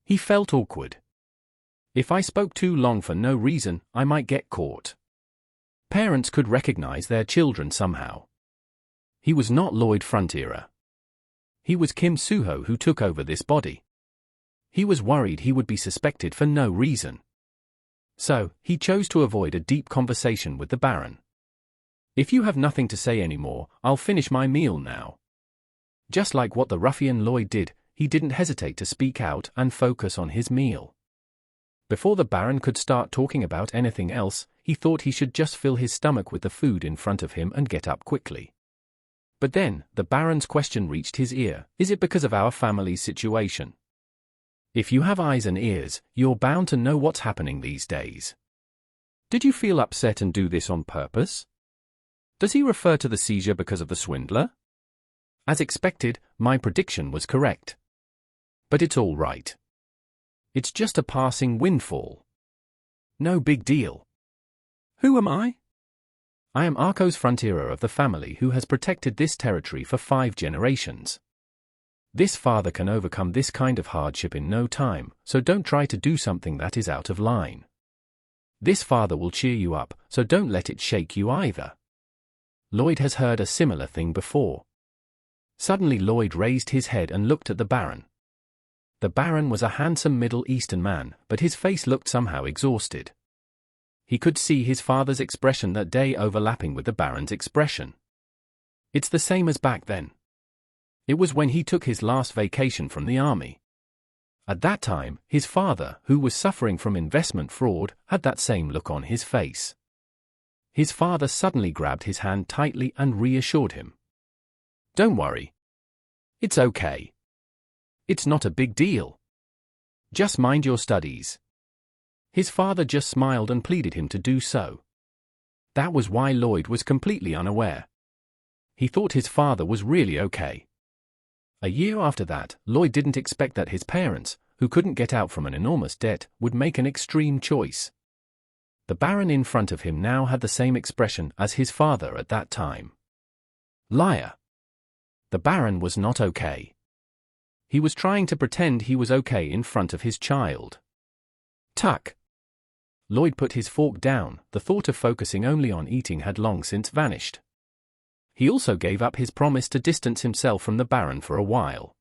He felt awkward. If I spoke too long for no reason, I might get caught. Parents could recognize their children somehow. He was not Lloyd Frontera. He was Kim Suho who took over this body. He was worried he would be suspected for no reason. So, he chose to avoid a deep conversation with the Baron. "If you have nothing to say anymore, I'll finish my meal now." Just like what the ruffian Lloyd did, he didn't hesitate to speak out and focus on his meal. Before the Baron could start talking about anything else, he thought he should just fill his stomach with the food in front of him and get up quickly. But then, the Baron's question reached his ear. "Is it because of our family's situation?" If you have eyes and ears, you're bound to know what's happening these days. Did you feel upset and do this on purpose? Does he refer to the seizure because of the swindler? As expected, my prediction was correct. But it's all right. It's just a passing windfall. No big deal. Who am I? I am Arcos Frontera of the family who has protected this territory for 5 generations. This father can overcome this kind of hardship in no time, so don't try to do something that is out of line. This father will cheer you up, so don't let it shake you either. Lloyd has heard a similar thing before. Suddenly Lloyd raised his head and looked at the Baron. The Baron was a handsome Middle Eastern man, but his face looked somehow exhausted. He could see his father's expression that day overlapping with the Baron's expression. It's the same as back then. It was when he took his last vacation from the army. At that time, his father, who was suffering from investment fraud, had that same look on his face. His father suddenly grabbed his hand tightly and reassured him. "Don't worry. It's okay. It's not a big deal. Just mind your studies." His father just smiled and pleaded him to do so. That was why Lloyd was completely unaware. He thought his father was really okay. A year after that, Lloyd didn't expect that his parents, who couldn't get out from an enormous debt, would make an extreme choice. The Baron in front of him now had the same expression as his father at that time. Liar. The Baron was not okay. He was trying to pretend he was okay in front of his child. Tuck. Lloyd put his fork down. The thought of focusing only on eating had long since vanished. He also gave up his promise to distance himself from the Baron for a while.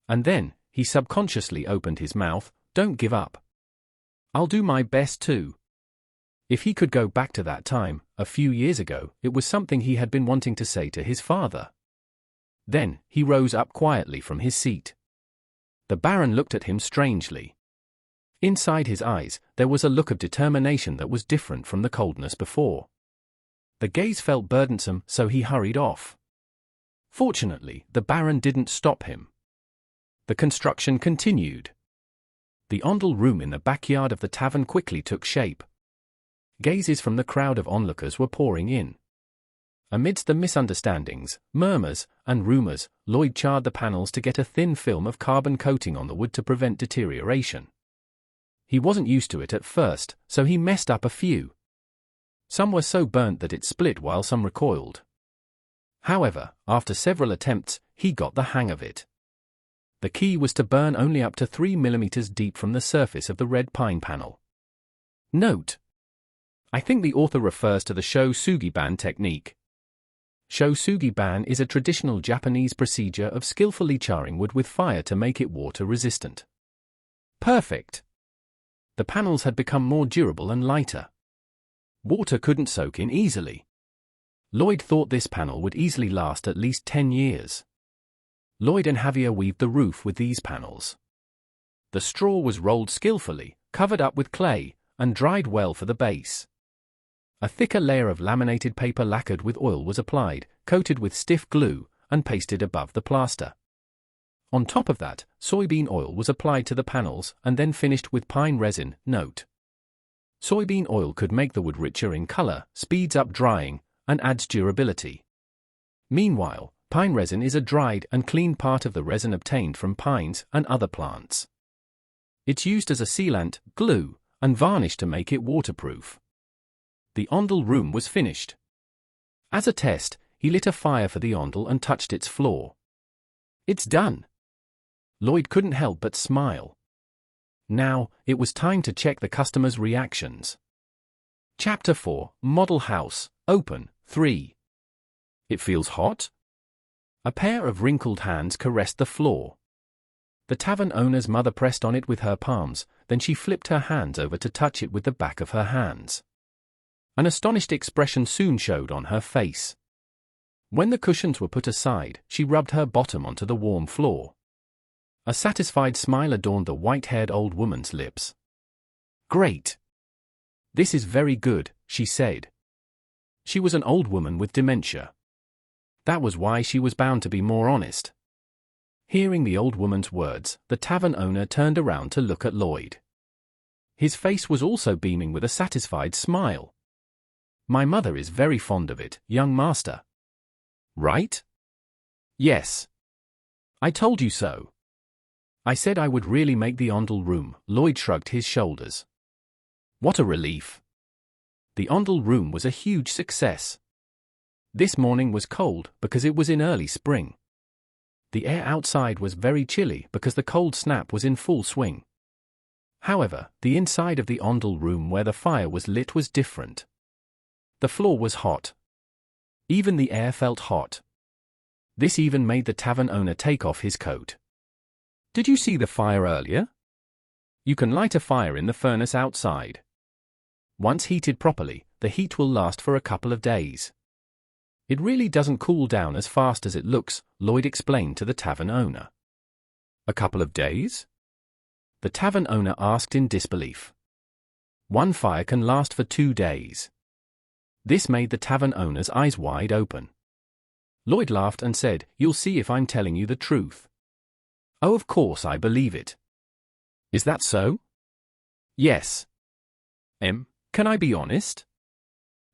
And then, he subconsciously opened his mouth. "Don't give up. I'll do my best too." If he could go back to that time, a few years ago, it was something he had been wanting to say to his father. Then, he rose up quietly from his seat. The Baron looked at him strangely. Inside his eyes, there was a look of determination that was different from the coldness before. The gaze felt burdensome, so he hurried off. Fortunately, the Baron didn't stop him. The construction continued. The Ondel room in the backyard of the tavern quickly took shape. Gazes from the crowd of onlookers were pouring in. Amidst the misunderstandings, murmurs, and rumors, Lloyd charred the panels to get a thin film of carbon coating on the wood to prevent deterioration. He wasn't used to it at first, so he messed up a few. Some were so burnt that it split while some recoiled. However, after several attempts, he got the hang of it. The key was to burn only up to 3 millimeters deep from the surface of the red pine panel. Note: I think the author refers to the Shosugi-ban technique. Shosugi-ban is a traditional Japanese procedure of skillfully charring wood with fire to make it water-resistant. Perfect! The panels had become more durable and lighter. Water couldn't soak in easily. Lloyd thought this panel would easily last at least 10 years. Lloyd and Javier weaved the roof with these panels. The straw was rolled skillfully, covered up with clay, and dried well for the base. A thicker layer of laminated paper lacquered with oil was applied, coated with stiff glue, and pasted above the plaster. On top of that, soybean oil was applied to the panels and then finished with pine resin. Note: soybean oil could make the wood richer in color, speeds up drying, and adds durability. Meanwhile, pine resin is a dried and cleaned part of the resin obtained from pines and other plants. It's used as a sealant, glue, and varnish to make it waterproof. The Ondel room was finished. As a test, he lit a fire for the Ondel and touched its floor. It's done. Lloyd couldn't help but smile. Now, it was time to check the customers' reactions. Chapter 4, Model House, Open, 3. It feels hot? A pair of wrinkled hands caressed the floor. The tavern owner's mother pressed on it with her palms, then she flipped her hands over to touch it with the back of her hands. An astonished expression soon showed on her face. When the cushions were put aside, she rubbed her bottom onto the warm floor. A satisfied smile adorned the white-haired old woman's lips. "Great. This is very good," she said. She was an old woman with dementia. That was why she was bound to be more honest. Hearing the old woman's words, the tavern owner turned around to look at Lloyd. His face was also beaming with a satisfied smile. "My mother is very fond of it, young master." "Right?" "Yes. I told you so. I said I would really make the Ondel room." Lloyd shrugged his shoulders. What a relief. The Ondel room was a huge success. This morning was cold because it was in early spring. The air outside was very chilly because the cold snap was in full swing. However, the inside of the Ondel room where the fire was lit was different. The floor was hot. Even the air felt hot. This even made the tavern owner take off his coat. "Did you see the fire earlier? You can light a fire in the furnace outside. Once heated properly, the heat will last for a couple of days. It really doesn't cool down as fast as it looks, Lloyd explained to the tavern owner. A couple of days? The tavern owner asked in disbelief. One fire can last for 2 days. This made the tavern owner's eyes wide open. Lloyd laughed and said, "You'll see if I'm telling you the truth." "Oh, of course I believe it." "Is that so?" "Yes." Can I be honest?"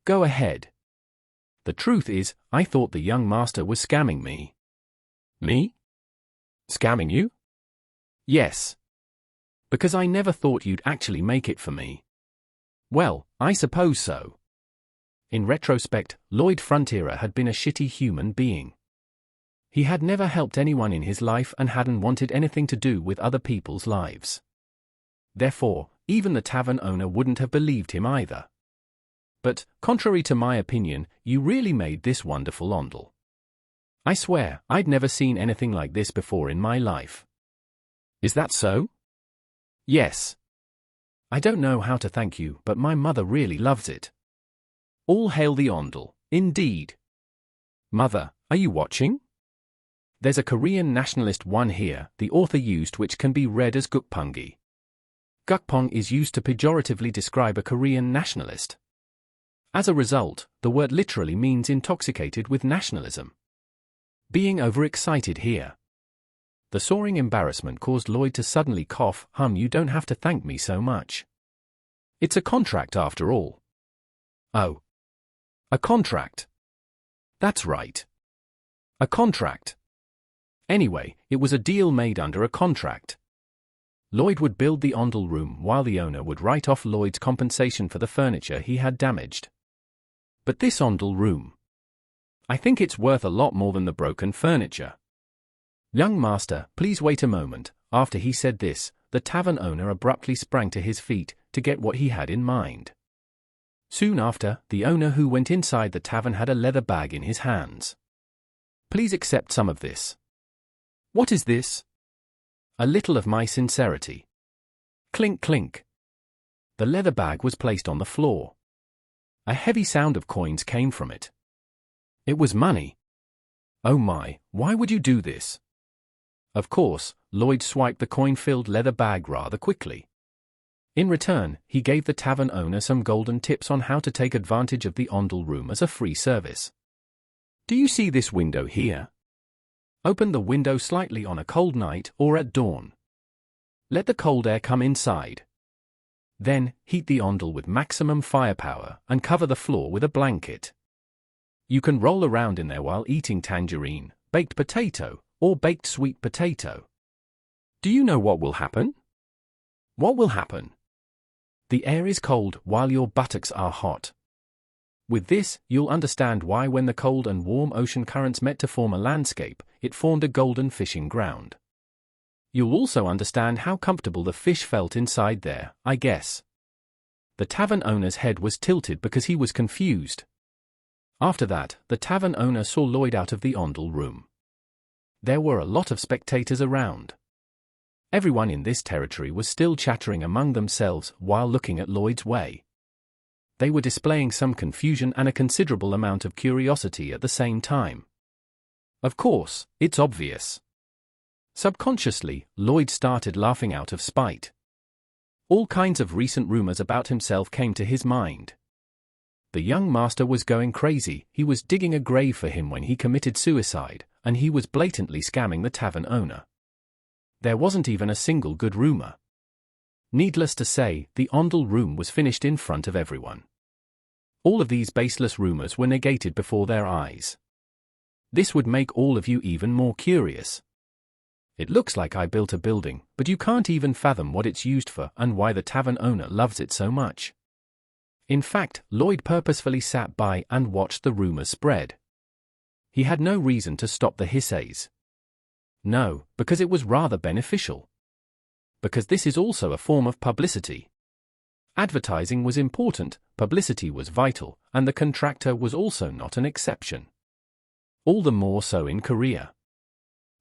"Go ahead." "The truth is, I thought the young master was scamming me." "Me? Scamming you?" "Yes. Because I never thought you'd actually make it for me." "Well, I suppose so." In retrospect, Lloyd Frontera had been a shitty human being. He had never helped anyone in his life and hadn't wanted anything to do with other people's lives. Therefore, even the tavern owner wouldn't have believed him either. "But, contrary to my opinion, you really made this wonderful ondel. I swear, I'd never seen anything like this before in my life." "Is that so?" "Yes. I don't know how to thank you, but my mother really loves it." All hail the ondel, indeed. Mother, are you watching? There's a Korean nationalist one here, the author used, which can be read as gukpungi. Gukpong is used to pejoratively describe a Korean nationalist. As a result, the word literally means intoxicated with nationalism. Being overexcited here. The soaring embarrassment caused Lloyd to suddenly cough. You don't have to thank me so much. It's a contract after all." "Oh. A contract." "That's right. A contract. Anyway, it was a deal made under a contract. Lloyd would build the ondel room while the owner would write off Lloyd's compensation for the furniture he had damaged. But this ondel room, I think it's worth a lot more than the broken furniture." "Young master, please wait a moment." After he said this, the tavern owner abruptly sprang to his feet to get what he had in mind. Soon after, the owner who went inside the tavern had a leather bag in his hands. "Please accept some of this." "What is this?" "A little of my sincerity." Clink clink. The leather bag was placed on the floor. A heavy sound of coins came from it. It was money. "Oh my, why would you do this?" Of course, Lloyd swiped the coin-filled leather bag rather quickly. In return, he gave the tavern owner some golden tips on how to take advantage of the ondel room as a free service. "Do you see this window here? Open the window slightly on a cold night or at dawn. Let the cold air come inside. Then, heat the ondel with maximum firepower and cover the floor with a blanket. You can roll around in there while eating tangerine, baked potato, or baked sweet potato. Do you know what will happen?" "What will happen?" "The air is cold while your buttocks are hot. With this, you'll understand why when the cold and warm ocean currents met to form a landscape, it formed a golden fishing ground. You'll also understand how comfortable the fish felt inside there, I guess." The tavern owner's head was tilted because he was confused. After that, the tavern owner saw Lloyd out of the ondel room. There were a lot of spectators around. Everyone in this territory was still chattering among themselves while looking at Lloyd's way. They were displaying some confusion and a considerable amount of curiosity at the same time. Of course, it's obvious. Subconsciously, Lloyd started laughing out of spite. All kinds of recent rumors about himself came to his mind. The young master was going crazy, he was digging a grave for him when he committed suicide, and he was blatantly scamming the tavern owner. There wasn't even a single good rumor. Needless to say, the ondel room was finished in front of everyone. All of these baseless rumors were negated before their eyes. This would make all of you even more curious. It looks like I built a building, but you can't even fathom what it's used for and why the tavern owner loves it so much. In fact, Lloyd purposefully sat by and watched the rumors spread. He had no reason to stop the hisses. No, because it was rather beneficial. Because this is also a form of publicity. Advertising was important, publicity was vital, and the contractor was also not an exception. All the more so in Korea.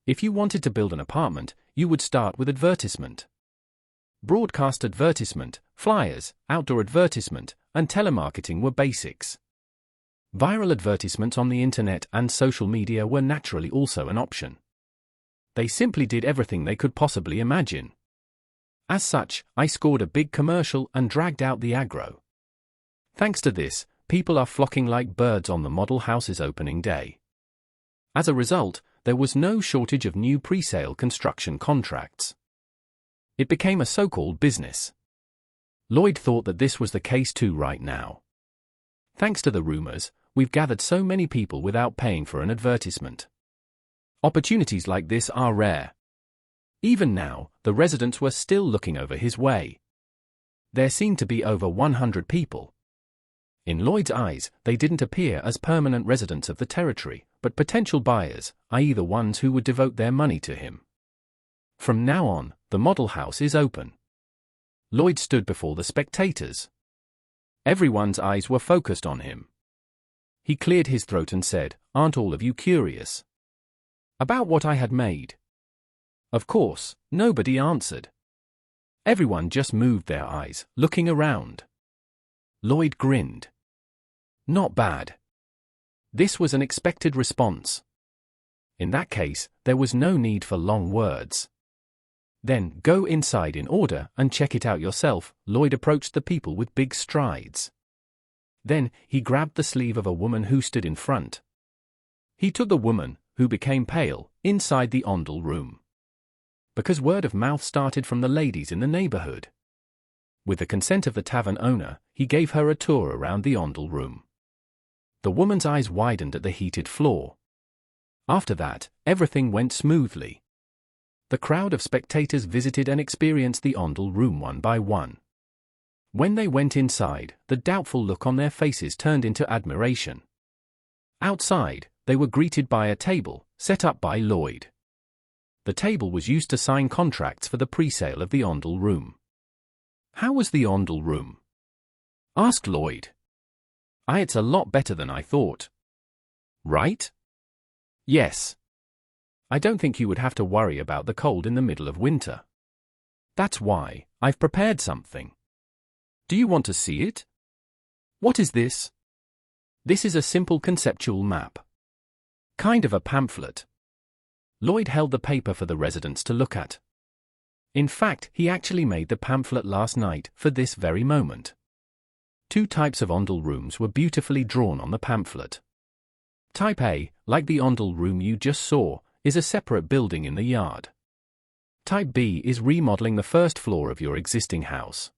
If you wanted to build an apartment, you would start with advertisement. Broadcast advertisement, flyers, outdoor advertisement, and telemarketing were basics. Viral advertisements on the internet and social media were naturally also an option. They simply did everything they could possibly imagine. As such, I scored a big commercial and dragged out the aggro. Thanks to this, people are flocking like birds on the model house's opening day. As a result, there was no shortage of new pre-sale construction contracts. It became a so-called business. Lloyd thought that this was the case too right now. Thanks to the rumors, we've gathered so many people without paying for an advertisement. Opportunities like this are rare. Even now, the residents were still looking over his way. There seemed to be over 100 people. In Lloyd's eyes, they didn't appear as permanent residents of the territory, but potential buyers, i.e. the ones who would devote their money to him. From now on, the model house is open. Lloyd stood before the spectators. Everyone's eyes were focused on him. He cleared his throat and said, "Aren't all of you curious about what I had made?" Of course, nobody answered. Everyone just moved their eyes, looking around. Lloyd grinned. Not bad. This was an expected response. In that case, there was no need for long words. Then, go inside in order and check it out yourself. Lloyd approached the people with big strides. Then, he grabbed the sleeve of a woman who stood in front. He took the woman, who became pale, inside the Ondel room. Because word of mouth started from the ladies in the neighborhood. With the consent of the tavern owner, he gave her a tour around the Ondel room. The woman's eyes widened at the heated floor. After that, everything went smoothly. The crowd of spectators visited and experienced the Ondel room one by one. When they went inside, the doubtful look on their faces turned into admiration. Outside, they were greeted by a table, set up by Lloyd. The table was used to sign contracts for the pre-sale of the Ondel room. "How was the Ondel room?" asked Lloyd. "It's a lot better than I thought." "Right?" "Yes. I don't think you would have to worry about the cold in the middle of winter. That's why I've prepared something. Do you want to see it?" "What is this?" "This is a simple conceptual map. Kind of a pamphlet." Lloyd held the paper for the residents to look at. In fact, he actually made the pamphlet last night for this very moment. 2 types of Ondel rooms were beautifully drawn on the pamphlet. Type A, like the Ondel room you just saw, is a separate building in the yard. Type B is remodeling the first floor of your existing house.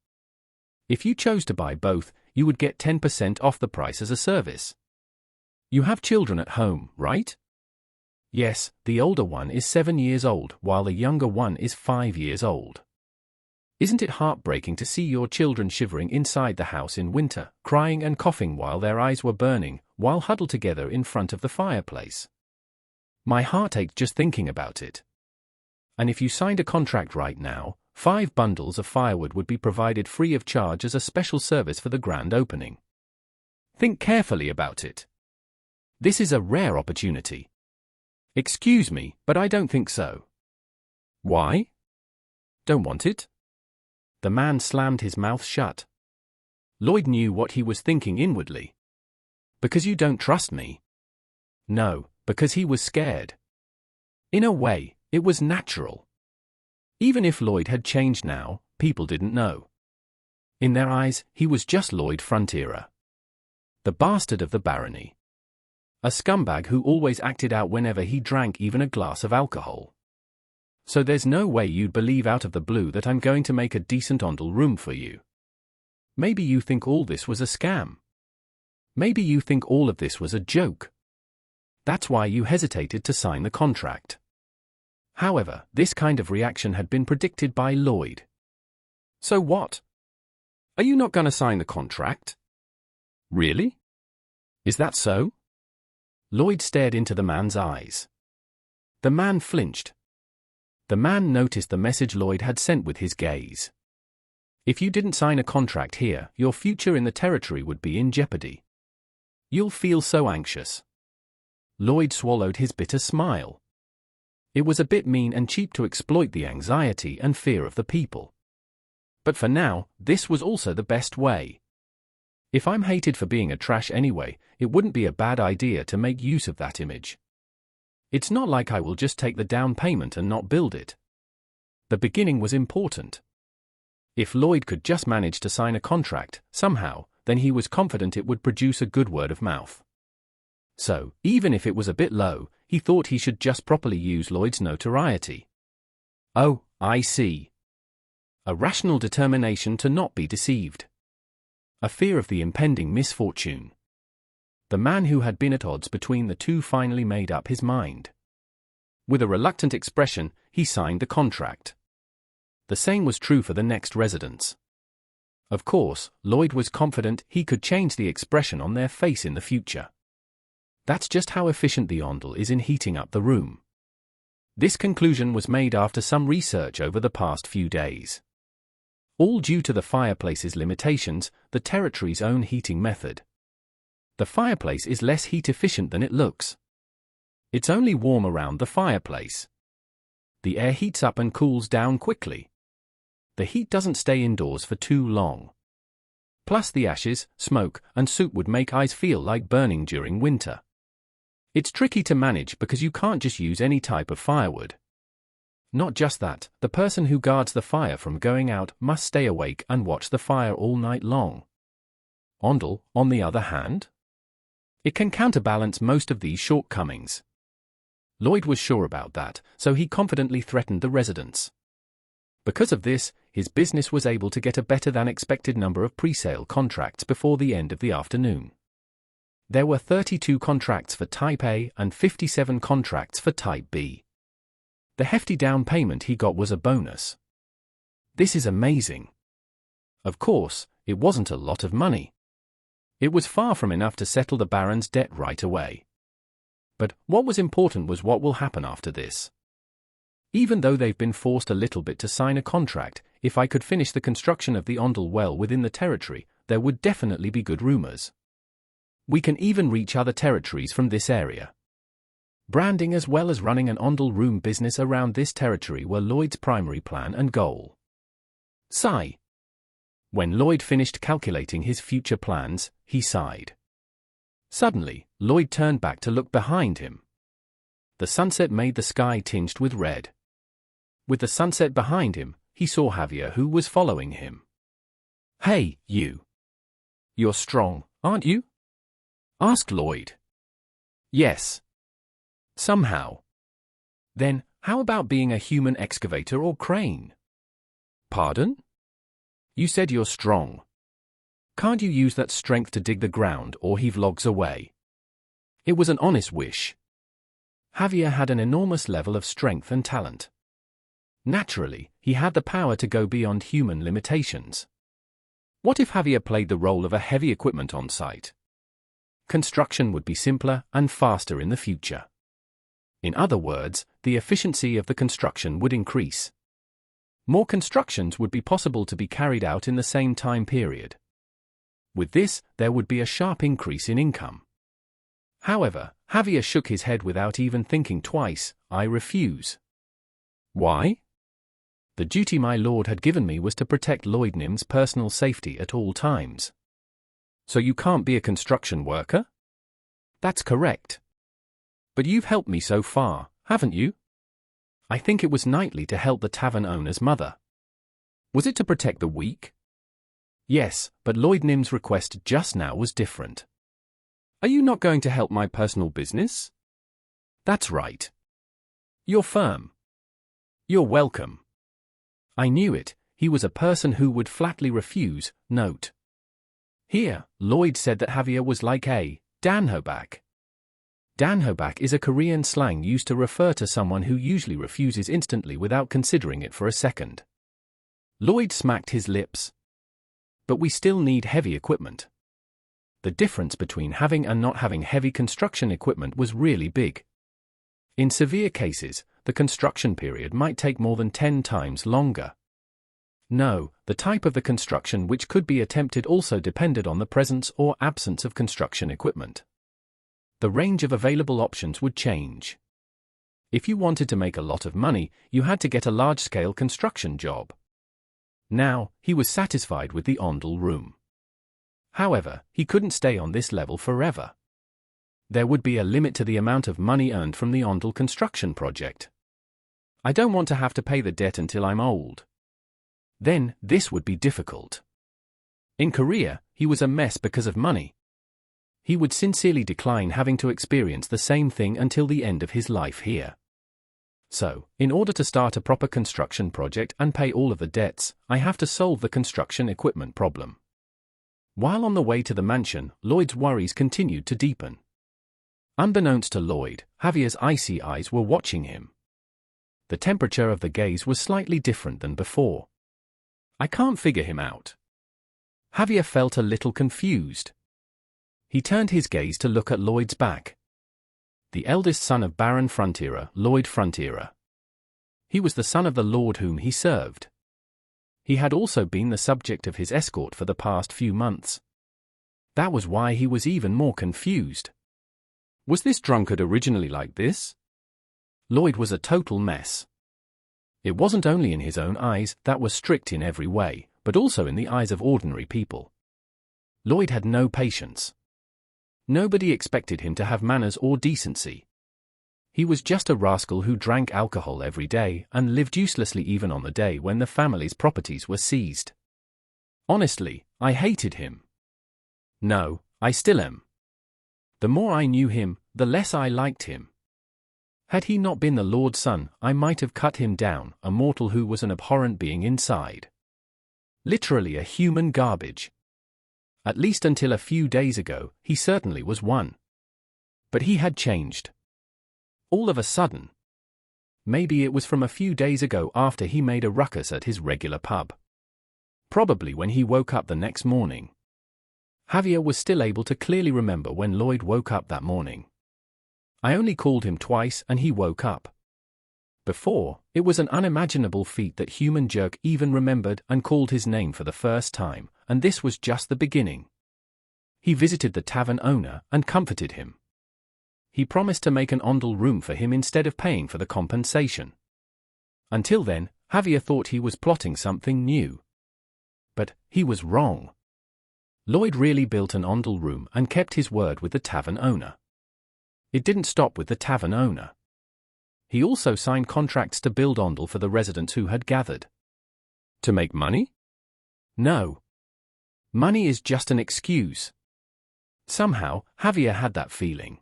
If you chose to buy both, you would get 10% off the price as a service. You have children at home, right? Yes, the older one is 7 years old, while the younger one is 5 years old. Isn't it heartbreaking to see your children shivering inside the house in winter, crying and coughing while their eyes were burning, while huddled together in front of the fireplace? My heart ached just thinking about it. And if you signed a contract right now, 5 bundles of firewood would be provided free of charge as a special service for the grand opening. Think carefully about it. This is a rare opportunity. Excuse me, but I don't think so. Why? Don't want it? The man slammed his mouth shut. Lloyd knew what he was thinking inwardly. Because you don't trust me? No, because he was scared. In a way, it was natural. Even if Lloyd had changed now, people didn't know. In their eyes, he was just Lloyd Frontera. The bastard of the barony. A scumbag who always acted out whenever he drank even a glass of alcohol. So there's no way you'd believe out of the blue that I'm going to make a decent Ondel room for you. Maybe you think all this was a scam. Maybe you think all of this was a joke. That's why you hesitated to sign the contract. However, this kind of reaction had been predicted by Lloyd. So what? Are you not going to sign the contract? Really? Is that so? Lloyd stared into the man's eyes. The man flinched. The man noticed the message Lloyd had sent with his gaze. If you didn't sign a contract here, your future in the territory would be in jeopardy. You'll feel so anxious. Lloyd swallowed his bitter smile. It was a bit mean and cheap to exploit the anxiety and fear of the people. But for now, this was also the best way. If I'm hated for being a trash anyway, it wouldn't be a bad idea to make use of that image. It's not like I will just take the down payment and not build it. The beginning was important. If Lloyd could just manage to sign a contract, somehow, then he was confident it would produce a good word of mouth. So, even if it was a bit low, he thought he should just properly use Lloyd's notoriety. Oh, I see. A rational determination to not be deceived. A fear of the impending misfortune. The man who had been at odds between the two finally made up his mind. With a reluctant expression, he signed the contract. The same was true for the next residents. Of course, Lloyd was confident he could change the expression on their face in the future. That's just how efficient the Ondel is in heating up the room. This conclusion was made after some research over the past few days. All due to the fireplace's limitations, the territory's own heating method. The fireplace is less heat efficient than it looks. It's only warm around the fireplace. The air heats up and cools down quickly. The heat doesn't stay indoors for too long. Plus the ashes, smoke, and soot would make eyes feel like burning during winter. It's tricky to manage because you can't just use any type of firewood. Not just that, the person who guards the fire from going out must stay awake and watch the fire all night long. Ondel, on the other hand, it can counterbalance most of these shortcomings. Lloyd was sure about that, so he confidently threatened the residents. Because of this, his business was able to get a better-than-expected number of pre-sale contracts before the end of the afternoon. There were 32 contracts for Type A and 57 contracts for Type B. The hefty down payment he got was a bonus. This is amazing. Of course, it wasn't a lot of money. It was far from enough to settle the Baron's debt right away. But what was important was what will happen after this. Even though they've been forced a little bit to sign a contract, if I could finish the construction of the Ondel well within the territory, there would definitely be good rumors. We can even reach other territories from this area. Branding as well as running an Ondel room business around this territory were Lloyd's primary plan and goal. Sigh. When Lloyd finished calculating his future plans, he sighed. Suddenly, Lloyd turned back to look behind him. The sunset made the sky tinged with red. With the sunset behind him, he saw Javier, who was following him. "Hey, you. You're strong, aren't you?" asked Lloyd. "Yes. Somehow." "Then, how about being a human excavator or crane?" "Pardon? You said you're strong. Can't you use that strength to dig the ground or heave logs away?" It was an honest wish. Javier had an enormous level of strength and talent. Naturally, he had the power to go beyond human limitations. What if Javier played the role of a heavy equipment on site? Construction would be simpler and faster in the future. In other words, the efficiency of the construction would increase. More constructions would be possible to be carried out in the same time period. With this, there would be a sharp increase in income. However, Javier shook his head without even thinking twice. "I refuse." "Why?" "The duty my lord had given me was to protect Lloyd Nim's personal safety at all times." "So you can't be a construction worker?" "That's correct. But you've helped me so far, haven't you?" "I think it was knightly to help the tavern owner's mother." "Was it to protect the weak?" "Yes, but Lloyd Nim's request just now was different." "Are you not going to help my personal business?" "That's right." "You're firm." "You're welcome." I knew it, he was a person who would flatly refuse. Note. Here, Lloyd said that Javier was like a danhobak. Danhobak is a Korean slang used to refer to someone who usually refuses instantly without considering it for a second. Lloyd smacked his lips. But we still need heavy equipment. The difference between having and not having heavy construction equipment was really big. In severe cases, the construction period might take more than 10 times longer. No, the type of the construction which could be attempted also depended on the presence or absence of construction equipment. The range of available options would change. If you wanted to make a lot of money, you had to get a large-scale construction job. Now, he was satisfied with the Ondel room. However, he couldn't stay on this level forever. There would be a limit to the amount of money earned from the Ondel construction project. I don't want to have to pay the debt until I'm old. Then, this would be difficult. In Korea, he was a mess because of money. He would sincerely decline having to experience the same thing until the end of his life here. So, in order to start a proper construction project and pay all of the debts, I have to solve the construction equipment problem. While on the way to the mansion, Lloyd's worries continued to deepen. Unbeknownst to Lloyd, Javier's icy eyes were watching him. The temperature of the gaze was slightly different than before. I can't figure him out. Javier felt a little confused. He turned his gaze to look at Lloyd's back. The eldest son of Baron Frontera, Lloyd Frontera. He was the son of the lord whom he served. He had also been the subject of his escort for the past few months. That was why he was even more confused. Was this drunkard originally like this? Lloyd was a total mess. It wasn't only in his own eyes that was strict in every way, but also in the eyes of ordinary people. Lloyd had no patience. Nobody expected him to have manners or decency. He was just a rascal who drank alcohol every day and lived uselessly even on the day when the family's properties were seized. Honestly, I hated him. No, I still am. The more I knew him, the less I liked him. Had he not been the Lord's son, I might have cut him down, a mortal who was an abhorrent being inside. Literally a human garbage. At least until a few days ago, he certainly was one. But he had changed. All of a sudden. Maybe it was from a few days ago after he made a ruckus at his regular pub. Probably when he woke up the next morning. Javier was still able to clearly remember when Lloyd woke up that morning. I only called him twice and he woke up. Before, it was an unimaginable feat that human jerk even remembered and called his name for the first time, and this was just the beginning. He visited the tavern owner and comforted him. He promised to make an Ondel room for him instead of paying for the compensation. Until then, Javier thought he was plotting something new. But he was wrong. Lloyd really built an Ondel room and kept his word with the tavern owner. It didn't stop with the tavern owner. He also signed contracts to build Ondel for the residents who had gathered. To make money? No. Money is just an excuse. Somehow, Javier had that feeling.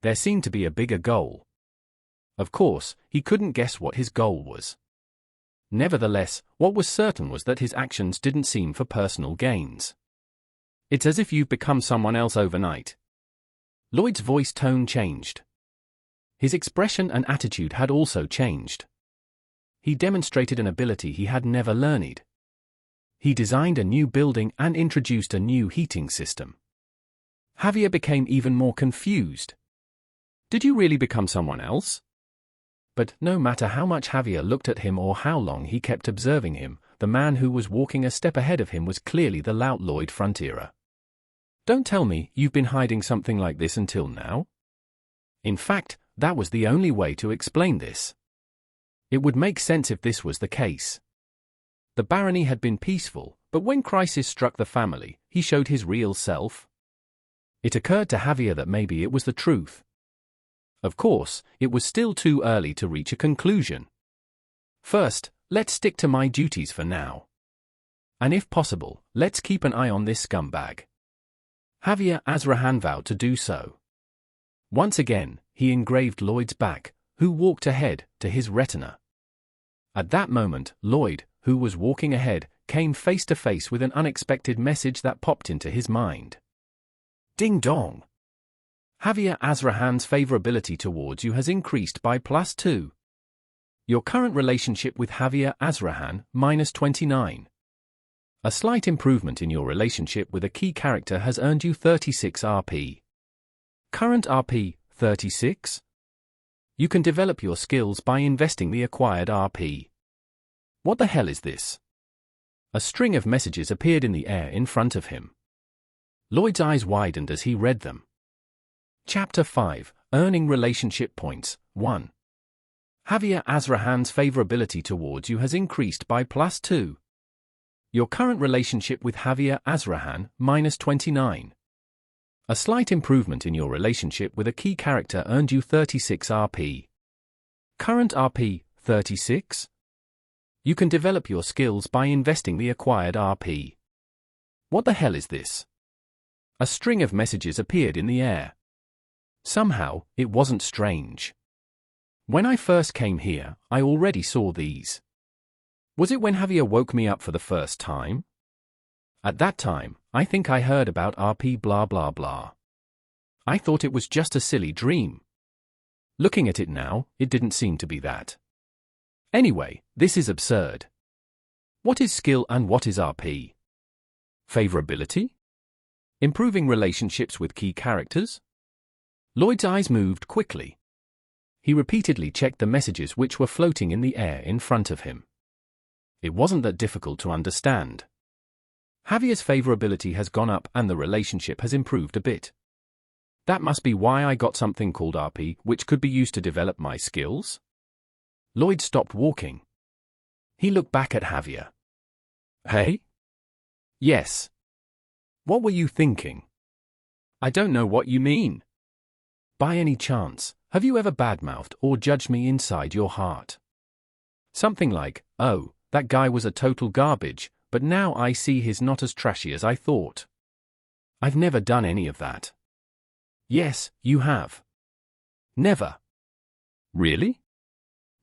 There seemed to be a bigger goal. Of course, he couldn't guess what his goal was. Nevertheless, what was certain was that his actions didn't seem for personal gains. It's as if you've become someone else overnight. Lloyd's voice tone changed. His expression and attitude had also changed. He demonstrated an ability he had never learned. He designed a new building and introduced a new heating system. Javier became even more confused. Did you really become someone else? But no matter how much Javier looked at him or how long he kept observing him, the man who was walking a step ahead of him was clearly the lout Lloyd Frontera. Don't tell me you've been hiding something like this until now? In fact, that was the only way to explain this. It would make sense if this was the case. The barony had been peaceful, but when crisis struck the family, he showed his real self. It occurred to Javier that maybe it was the truth. Of course, it was still too early to reach a conclusion. First, let's stick to my duties for now. And if possible, let's keep an eye on this scumbag. Javier Azrahan vowed to do so. Once again, he engraved Lloyd's back, who walked ahead, to his retina. At that moment, Lloyd, who was walking ahead, came face to face with an unexpected message that popped into his mind. Ding dong! Javier Azrahan's favorability towards you has increased by +2. Your current relationship with Javier Azrahan, -29. A slight improvement in your relationship with a key character has earned you 36 RP. Current RP, 36? You can develop your skills by investing the acquired RP. What the hell is this? A string of messages appeared in the air in front of him. Lloyd's eyes widened as he read them. Chapter 5, Earning Relationship Points, 1. Javier Azrahan's favorability towards you has increased by +2. Your current relationship with Javier Azrahan, -29. A slight improvement in your relationship with a key character earned you 36 RP. Current RP, 36? You can develop your skills by investing the acquired RP. What the hell is this? A string of messages appeared in the air. Somehow, it wasn't strange. When I first came here, I already saw these. Was it when Javier woke me up for the first time? At that time, I think I heard about RP blah blah blah. I thought it was just a silly dream. Looking at it now, it didn't seem to be that. Anyway, this is absurd. What is skill and what is RP? Favorability? Improving relationships with key characters? Lloyd's eyes moved quickly. He repeatedly checked the messages which were floating in the air in front of him. It wasn't that difficult to understand. Javier's favorability has gone up and the relationship has improved a bit. That must be why I got something called RP, which could be used to develop my skills? Lloyd stopped walking. He looked back at Javier. Hey? Yes. What were you thinking? I don't know what you mean. By any chance, have you ever badmouthed or judged me inside your heart? Something like, oh, that guy was a total garbage, but now I see he's not as trashy as I thought. I've never done any of that. Yes, you have. Never. Really?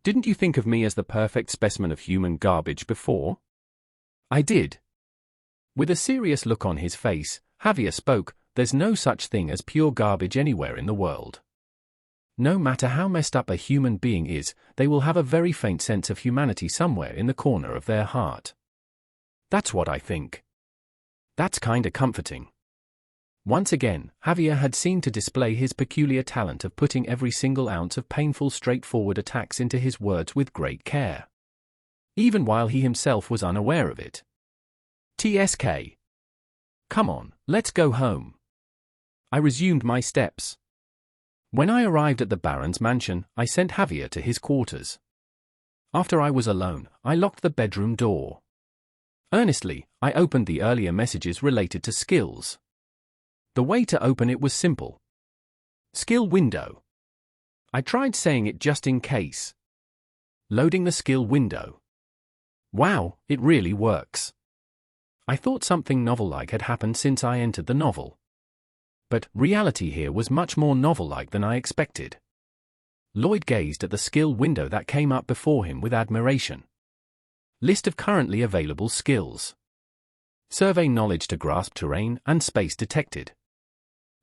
Didn't you think of me as the perfect specimen of human garbage before? I did. With a serious look on his face, Javier spoke, there's no such thing as pure garbage anywhere in the world. No matter how messed up a human being is, they will have a very faint sense of humanity somewhere in the corner of their heart. That's what I think. That's kinda comforting. Once again, Javier had seemed to display his peculiar talent of putting every single ounce of painful straightforward attacks into his words with great care. Even while he himself was unaware of it. TSK. Come on, let's go home. I resumed my steps. When I arrived at the Baron's mansion, I sent Javier to his quarters. After I was alone, I locked the bedroom door. Earnestly, I opened the earlier messages related to skills. The way to open it was simple. Skill window. I tried saying it just in case. Loading the skill window. Wow, it really works. I thought something novel-like had happened since I entered the novel. But reality here was much more novel-like than I expected. Lloyd gazed at the skill window that came up before him with admiration. List of currently available skills. Survey knowledge to grasp terrain and space detected.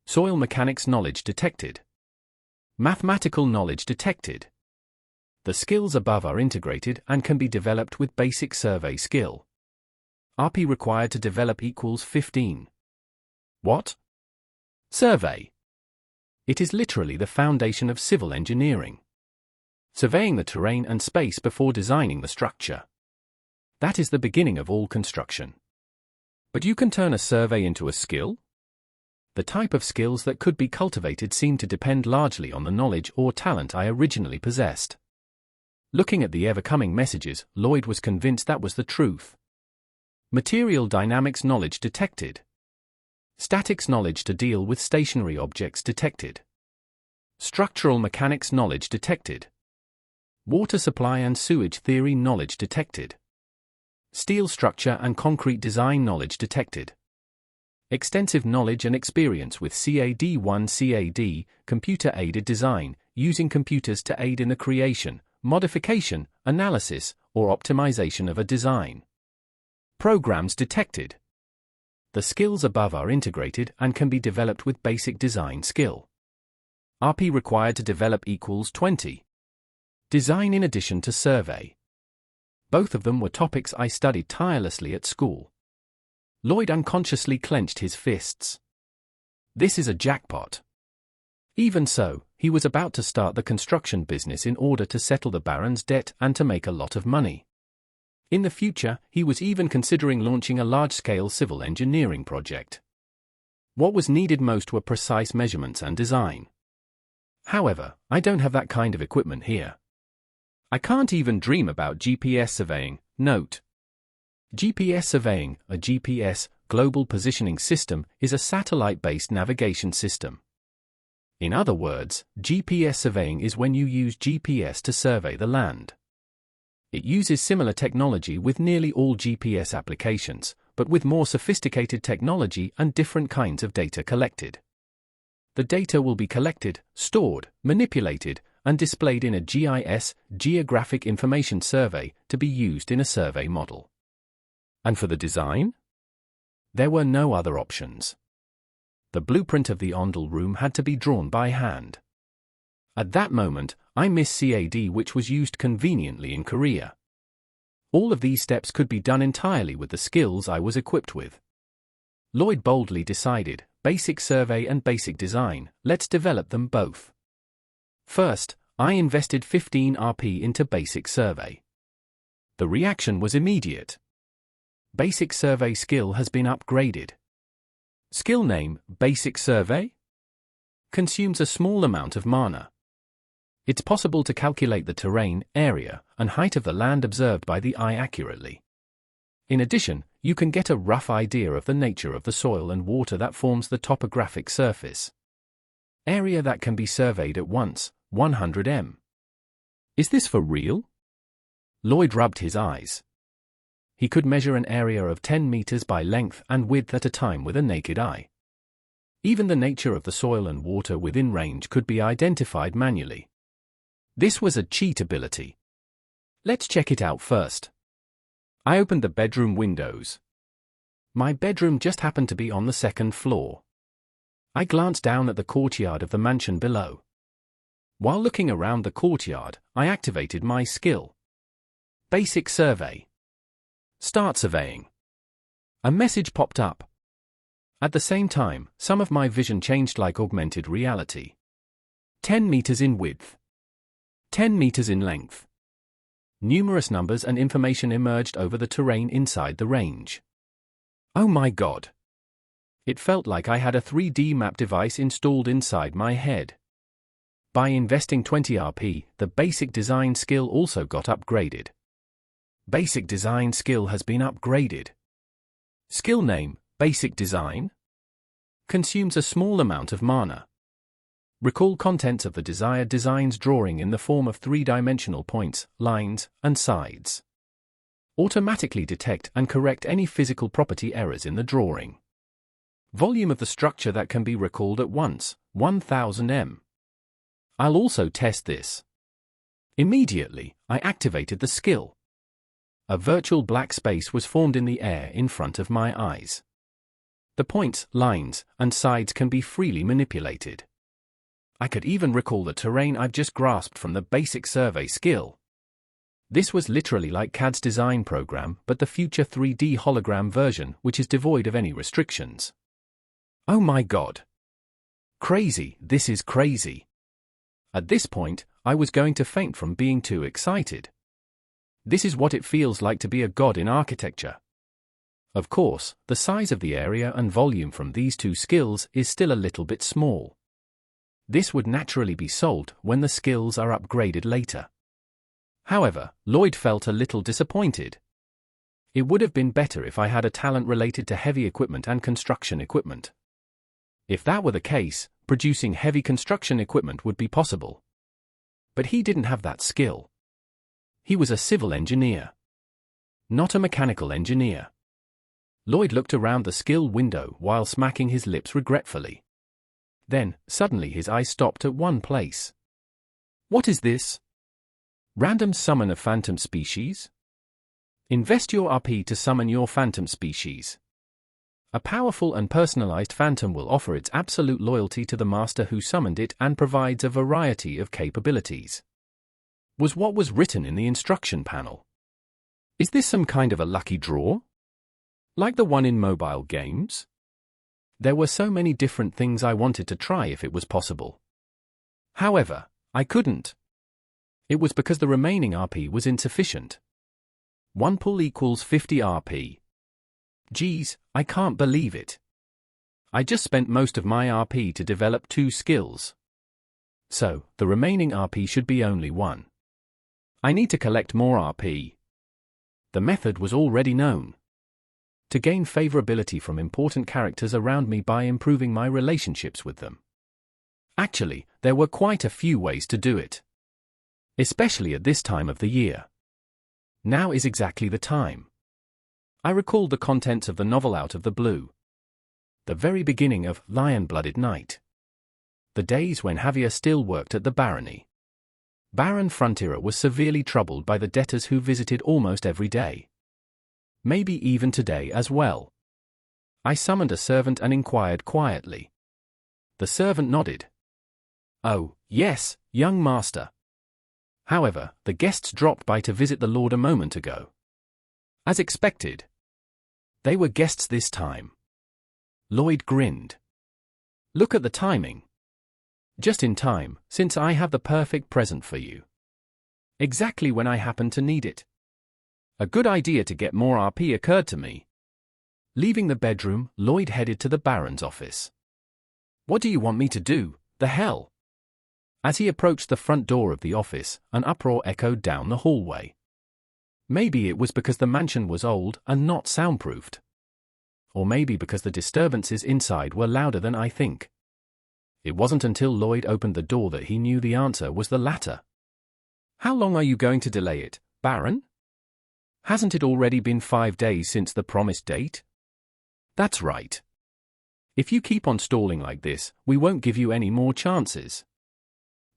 Soil mechanics knowledge detected. Mathematical knowledge detected. The skills above are integrated and can be developed with basic survey skill. RP required to develop equals 15. What? Survey. It is literally the foundation of civil engineering. Surveying the terrain and space before designing the structure. That is the beginning of all construction. But you can turn a survey into a skill? The type of skills that could be cultivated seem to depend largely on the knowledge or talent I originally possessed. Looking at the ever-coming messages, Lloyd was convinced that was the truth. Material dynamics knowledge detected. Statics knowledge to deal with stationary objects detected. Structural mechanics knowledge detected. Water supply and sewage theory knowledge detected. Steel structure and concrete design knowledge detected. Extensive knowledge and experience with CAD1 CAD, computer-aided design, using computers to aid in the creation, modification, analysis, or optimization of a design. Programs detected. The skills above are integrated and can be developed with basic design skill. RP required to develop equals 20. Design in addition to survey. Both of them were topics I studied tirelessly at school. Lloyd unconsciously clenched his fists. This is a jackpot. Even so, he was about to start the construction business in order to settle the Baron's debt and to make a lot of money. In the future, he was even considering launching a large-scale civil engineering project. What was needed most were precise measurements and design. However, I don't have that kind of equipment here. I can't even dream about GPS surveying, note. GPS surveying, a GPS, Global Positioning System, is a satellite-based navigation system. In other words, GPS surveying is when you use GPS to survey the land. It uses similar technology with nearly all GPS applications, but with more sophisticated technology and different kinds of data collected. The data will be collected, stored, manipulated, and displayed in a GIS, Geographic Information Survey, to be used in a survey model. And for the design? There were no other options. The blueprint of the Ondel room had to be drawn by hand. At that moment, I missed CAD, which was used conveniently in Korea. All of these steps could be done entirely with the skills I was equipped with. Lloyd boldly decided, basic survey and basic design, let's develop them both. First, I invested 15 Rp into basic survey. The reaction was immediate. Basic survey skill has been upgraded. Skill name, Basic Survey? Consumes a small amount of mana. It's possible to calculate the terrain, area, and height of the land observed by the eye accurately. In addition, you can get a rough idea of the nature of the soil and water that forms the topographic surface. Area that can be surveyed at once, 100 m. Is this for real? Lloyd rubbed his eyes. He could measure an area of 10 meters by length and width at a time with a naked eye. Even the nature of the soil and water within range could be identified manually. This was a cheat ability. Let's check it out first. I opened the bedroom windows. My bedroom just happened to be on the second floor. I glanced down at the courtyard of the mansion below. While looking around the courtyard, I activated my skill. Basic Survey. Start surveying. A message popped up. At the same time, some of my vision changed like augmented reality. 10 meters in width. 10 meters in length. Numerous numbers and information emerged over the terrain inside the range. Oh my God! It felt like I had a 3D map device installed inside my head. By investing 20 Rp, the basic design skill also got upgraded. Basic design skill has been upgraded. Skill name, Basic Design. Consumes a small amount of mana. Recall contents of the desired design's drawing in the form of three-dimensional points, lines, and sides. Automatically detect and correct any physical property errors in the drawing. Volume of the structure that can be recalled at once, 1000 m. I'll also test this. Immediately, I activated the skill. A virtual black space was formed in the air in front of my eyes. The points, lines, and sides can be freely manipulated. I could even recall the terrain I've just grasped from the basic survey skill. This was literally like CAD's design program, but the future 3D hologram version, which is devoid of any restrictions. Oh my God! Crazy, this is crazy. At this point, I was going to faint from being too excited. This is what it feels like to be a god in architecture. Of course, the size of the area and volume from these two skills is still a little bit small. This would naturally be solved when the skills are upgraded later. However, Lloyd felt a little disappointed. It would have been better if I had a talent related to heavy equipment and construction equipment. If that were the case, producing heavy construction equipment would be possible. But he didn't have that skill. He was a civil engineer, not a mechanical engineer. Lloyd looked around the skill window while smacking his lips regretfully. Then, suddenly his eyes stopped at one place. What is this? Random summon a phantom species? Invest your Rp to summon your phantom species. A powerful and personalized phantom will offer its absolute loyalty to the master who summoned it and provides a variety of capabilities. Was what was written in the instruction panel. Is this some kind of a lucky draw? Like the one in mobile games? There were so many different things I wanted to try if it was possible. However, I couldn't. It was because the remaining Rp was insufficient. One pull equals 50 Rp. Geez, I can't believe it. I just spent most of my Rp to develop 2 skills. So, the remaining Rp should be only 1. I need to collect more Rp. The method was already known. to gain favorability from important characters around me by improving my relationships with them. Actually, there were quite a few ways to do it. Especially at this time of the year. Now is exactly the time. I recalled the contents of the novel out of the blue. The very beginning of Lion-Blooded Night. The days when Javier still worked at the barony. Baron Frontera was severely troubled by the debtors who visited almost every day. Maybe even today as well. I summoned a servant and inquired quietly. The servant nodded. "Oh, yes, young master." However, the guests dropped by to visit the lord a moment ago. As expected. They were guests this time. Lloyd grinned. "Look at the timing. Just in time, since I have the perfect present for you. Exactly when I happen to need it. A good idea to get more RP occurred to me." Leaving the bedroom, Lloyd headed to the Baron's office. "What do you want me to do, the hell?" As he approached the front door of the office, an uproar echoed down the hallway. Maybe it was because the mansion was old and not soundproofed. Or maybe because the disturbances inside were louder than I think. It wasn't until Lloyd opened the door that he knew the answer was the latter. "How long are you going to delay it, Baron? Hasn't it already been 5 days since the promised date?" "That's right. If you keep on stalling like this, we won't give you any more chances."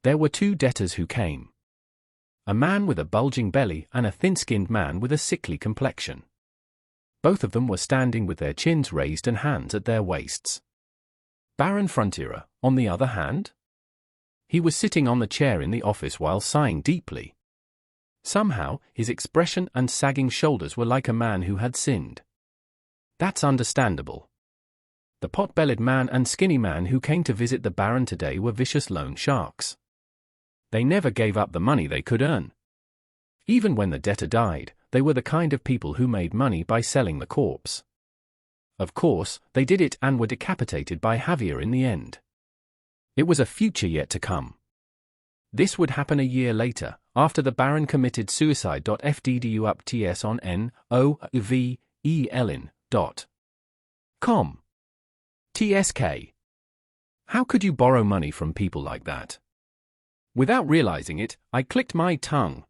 There were 2 debtors who came. A man with a bulging belly and a thin-skinned man with a sickly complexion. Both of them were standing with their chins raised and hands at their waists. Baron Frontera, on the other hand? He was sitting on the chair in the office while sighing deeply. Somehow, his expression and sagging shoulders were like a man who had sinned. That's understandable. The pot-bellied man and skinny man who came to visit the Baron today were vicious loan sharks. They never gave up the money they could earn. Even when the debtor died, they were the kind of people who made money by selling the corpse. Of course, they did it and were decapitated by Javier in the end. It was a future yet to come. This would happen a year later, after the Baron committed suicide. FDDU up TS on NOVELIN.com. TSK. How could you borrow money from people like that? Without realizing it, I clicked my tongue.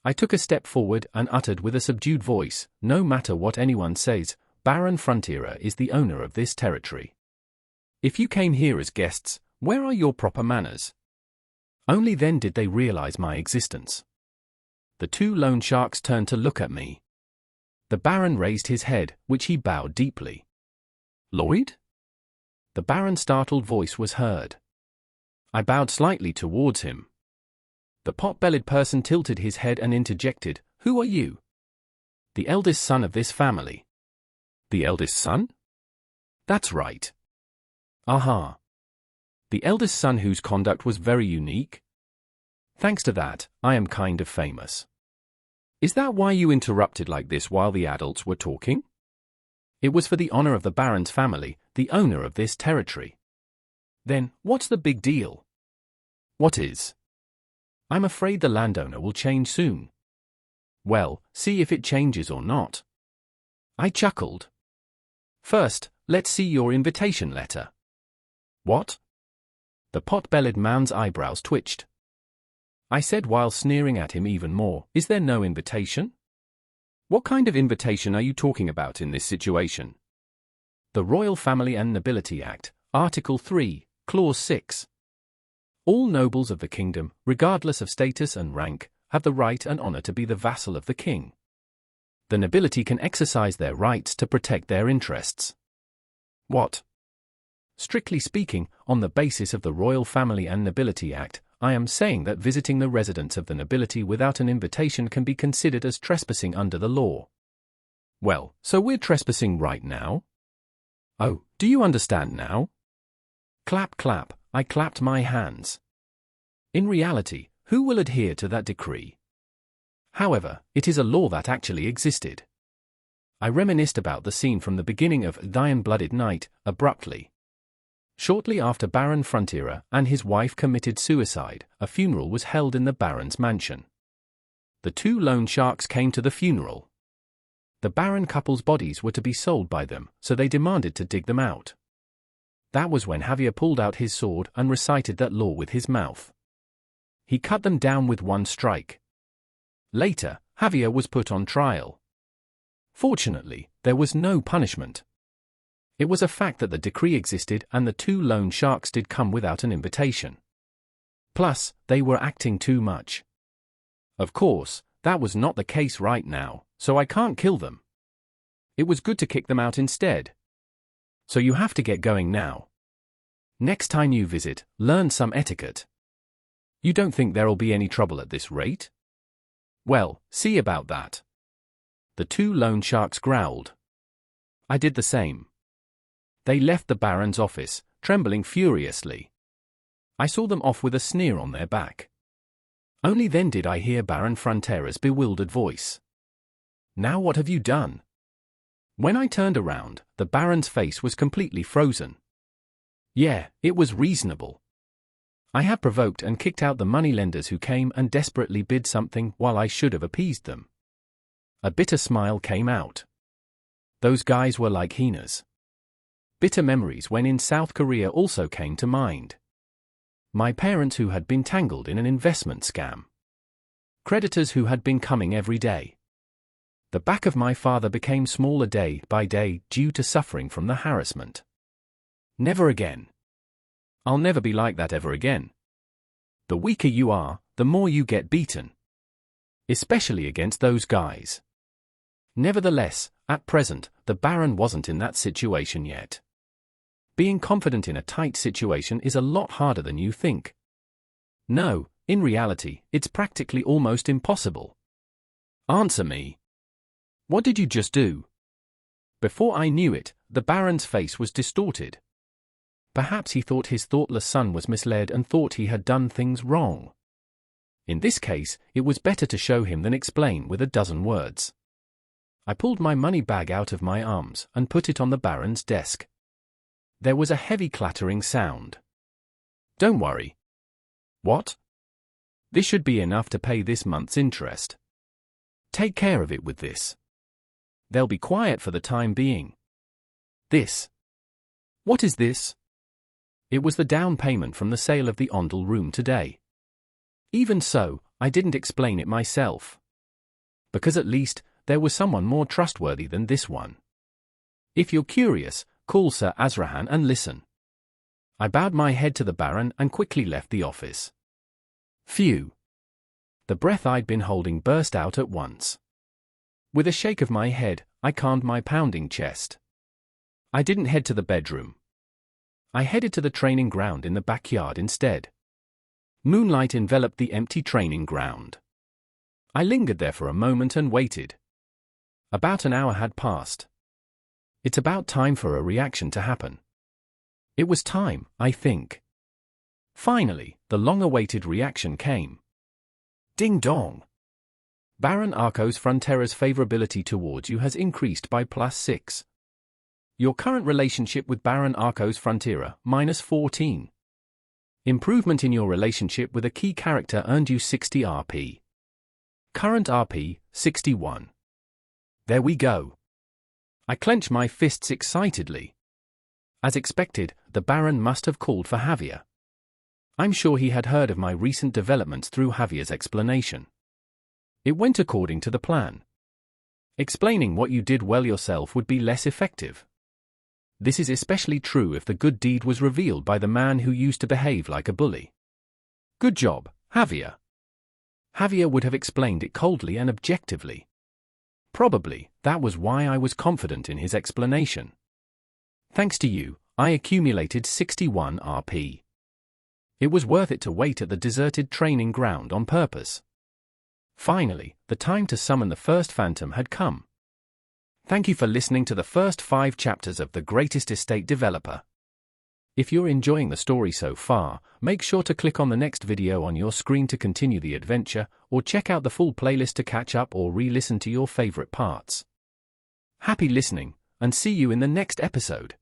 I took a step forward and uttered with a subdued voice, "No matter what anyone says, Baron Frontera is the owner of this territory. If you came here as guests, where are your proper manners?" Only then did they realize my existence. The 2 loan sharks turned to look at me. The Baron raised his head, which he bowed deeply. "Lloyd?" The Baron's startled voice was heard. I bowed slightly towards him. The pot-bellied person tilted his head and interjected, "Who are you?" "The eldest son of this family." "The eldest son?" "That's right." "Aha. The eldest son whose conduct was very unique? Thanks to that, I am kind of famous." "Is that why you interrupted like this while the adults were talking?" "It was for the honor of the Baron's family, the owner of this territory." "Then, what's the big deal?" "What is?" "I'm afraid the landowner will change soon." "Well, see if it changes or not." I chuckled. "First, let's see your invitation letter." "What?" The pot-bellied man's eyebrows twitched. I said while sneering at him even more, "Is there no invitation?" "What kind of invitation are you talking about in this situation?" "The Royal Family and Nobility Act, Article 3, Clause 6. All nobles of the kingdom, regardless of status and rank, have the right and honor to be the vassal of the king. The nobility can exercise their rights to protect their interests." "What?" "Strictly speaking, on the basis of the Royal Family and Nobility Act, I am saying that visiting the residence of the nobility without an invitation can be considered as trespassing under the law." "Well, so we're trespassing right now?" "Oh, do you understand now?" Clap, clap, I clapped my hands. In reality, who will adhere to that decree? However, it is a law that actually existed. I reminisced about the scene from the beginning of Lion-Blooded Night, abruptly. Shortly after Baron Frontera and his wife committed suicide, a funeral was held in the Baron's mansion. The 2 loan sharks came to the funeral. The Baron couple's bodies were to be sold by them, so they demanded to dig them out. That was when Javier pulled out his sword and recited that law with his mouth. He cut them down with one strike. Later, Javier was put on trial. Fortunately, there was no punishment. It was a fact that the decree existed and the two loan sharks did come without an invitation. Plus, they were acting too much. Of course, that was not the case right now, so I can't kill them. It was good to kick them out instead. So you have to get going now. Next time you visit, learn some etiquette. You don't think there'll be any trouble at this rate? Well, see about that. The two loan sharks growled. I did the same. They left the Baron's office, trembling furiously. I saw them off with a sneer on their back. Only then did I hear Baron Frontera's bewildered voice. Now what have you done? When I turned around, the Baron's face was completely frozen. Yeah, it was reasonable. I had provoked and kicked out the moneylenders who came and desperately bid something while I should have appeased them. A bitter smile came out. Those guys were like hyenas. Bitter memories when in South Korea also came to mind. My parents who had been tangled in an investment scam. Creditors who had been coming every day. The back of my father became smaller day by day due to suffering from the harassment. Never again. I'll never be like that ever again. The weaker you are, the more you get beaten. Especially against those guys. Nevertheless, at present, the Baron wasn't in that situation yet. Being confident in a tight situation is a lot harder than you think. No, in reality, it's practically almost impossible. Answer me. What did you just do? Before I knew it, the Baron's face was distorted. Perhaps he thought his thoughtless son was misled and thought he had done things wrong. In this case, it was better to show him than explain with a dozen words. I pulled my money bag out of my arms and put it on the Baron's desk. There was a heavy clattering sound. Don't worry. What? This should be enough to pay this month's interest. Take care of it with this. They'll be quiet for the time being. This. What is this? It was the down payment from the sale of the Ondel room today. Even so, I didn't explain it myself. Because at least, there was someone more trustworthy than this one. If you're curious, call Sir Azrahan and listen. I bowed my head to the Baron and quickly left the office. Phew. The breath I'd been holding burst out at once. With a shake of my head, I calmed my pounding chest. I didn't head to the bedroom. I headed to the training ground in the backyard instead. Moonlight enveloped the empty training ground. I lingered there for a moment and waited. About an hour had passed. It's about time for a reaction to happen. It was time, I think. Finally, the long-awaited reaction came. Ding dong! Baron Arcos Frontera's favorability towards you has increased by +6. Your current relationship with Baron Arcos Frontera, -14. Improvement in your relationship with a key character earned you 60 RP. Current RP, 61. There we go. I clench my fists excitedly. As expected, the Baron must have called for Javier. I'm sure he had heard of my recent developments through Javier's explanation. It went according to the plan. Explaining what you did well yourself would be less effective. This is especially true if the good deed was revealed by the man who used to behave like a bully. Good job, Javier. Javier would have explained it coldly and objectively. Probably, that was why I was confident in his explanation. Thanks to you, I accumulated 61 RP. It was worth it to wait at the deserted training ground on purpose. Finally, the time to summon the first phantom had come. Thank you for listening to the first 5 chapters of The Greatest Estate Developer. If you're enjoying the story so far, make sure to click on the next video on your screen to continue the adventure, or check out the full playlist to catch up or re-listen to your favorite parts. Happy listening, and see you in the next episode.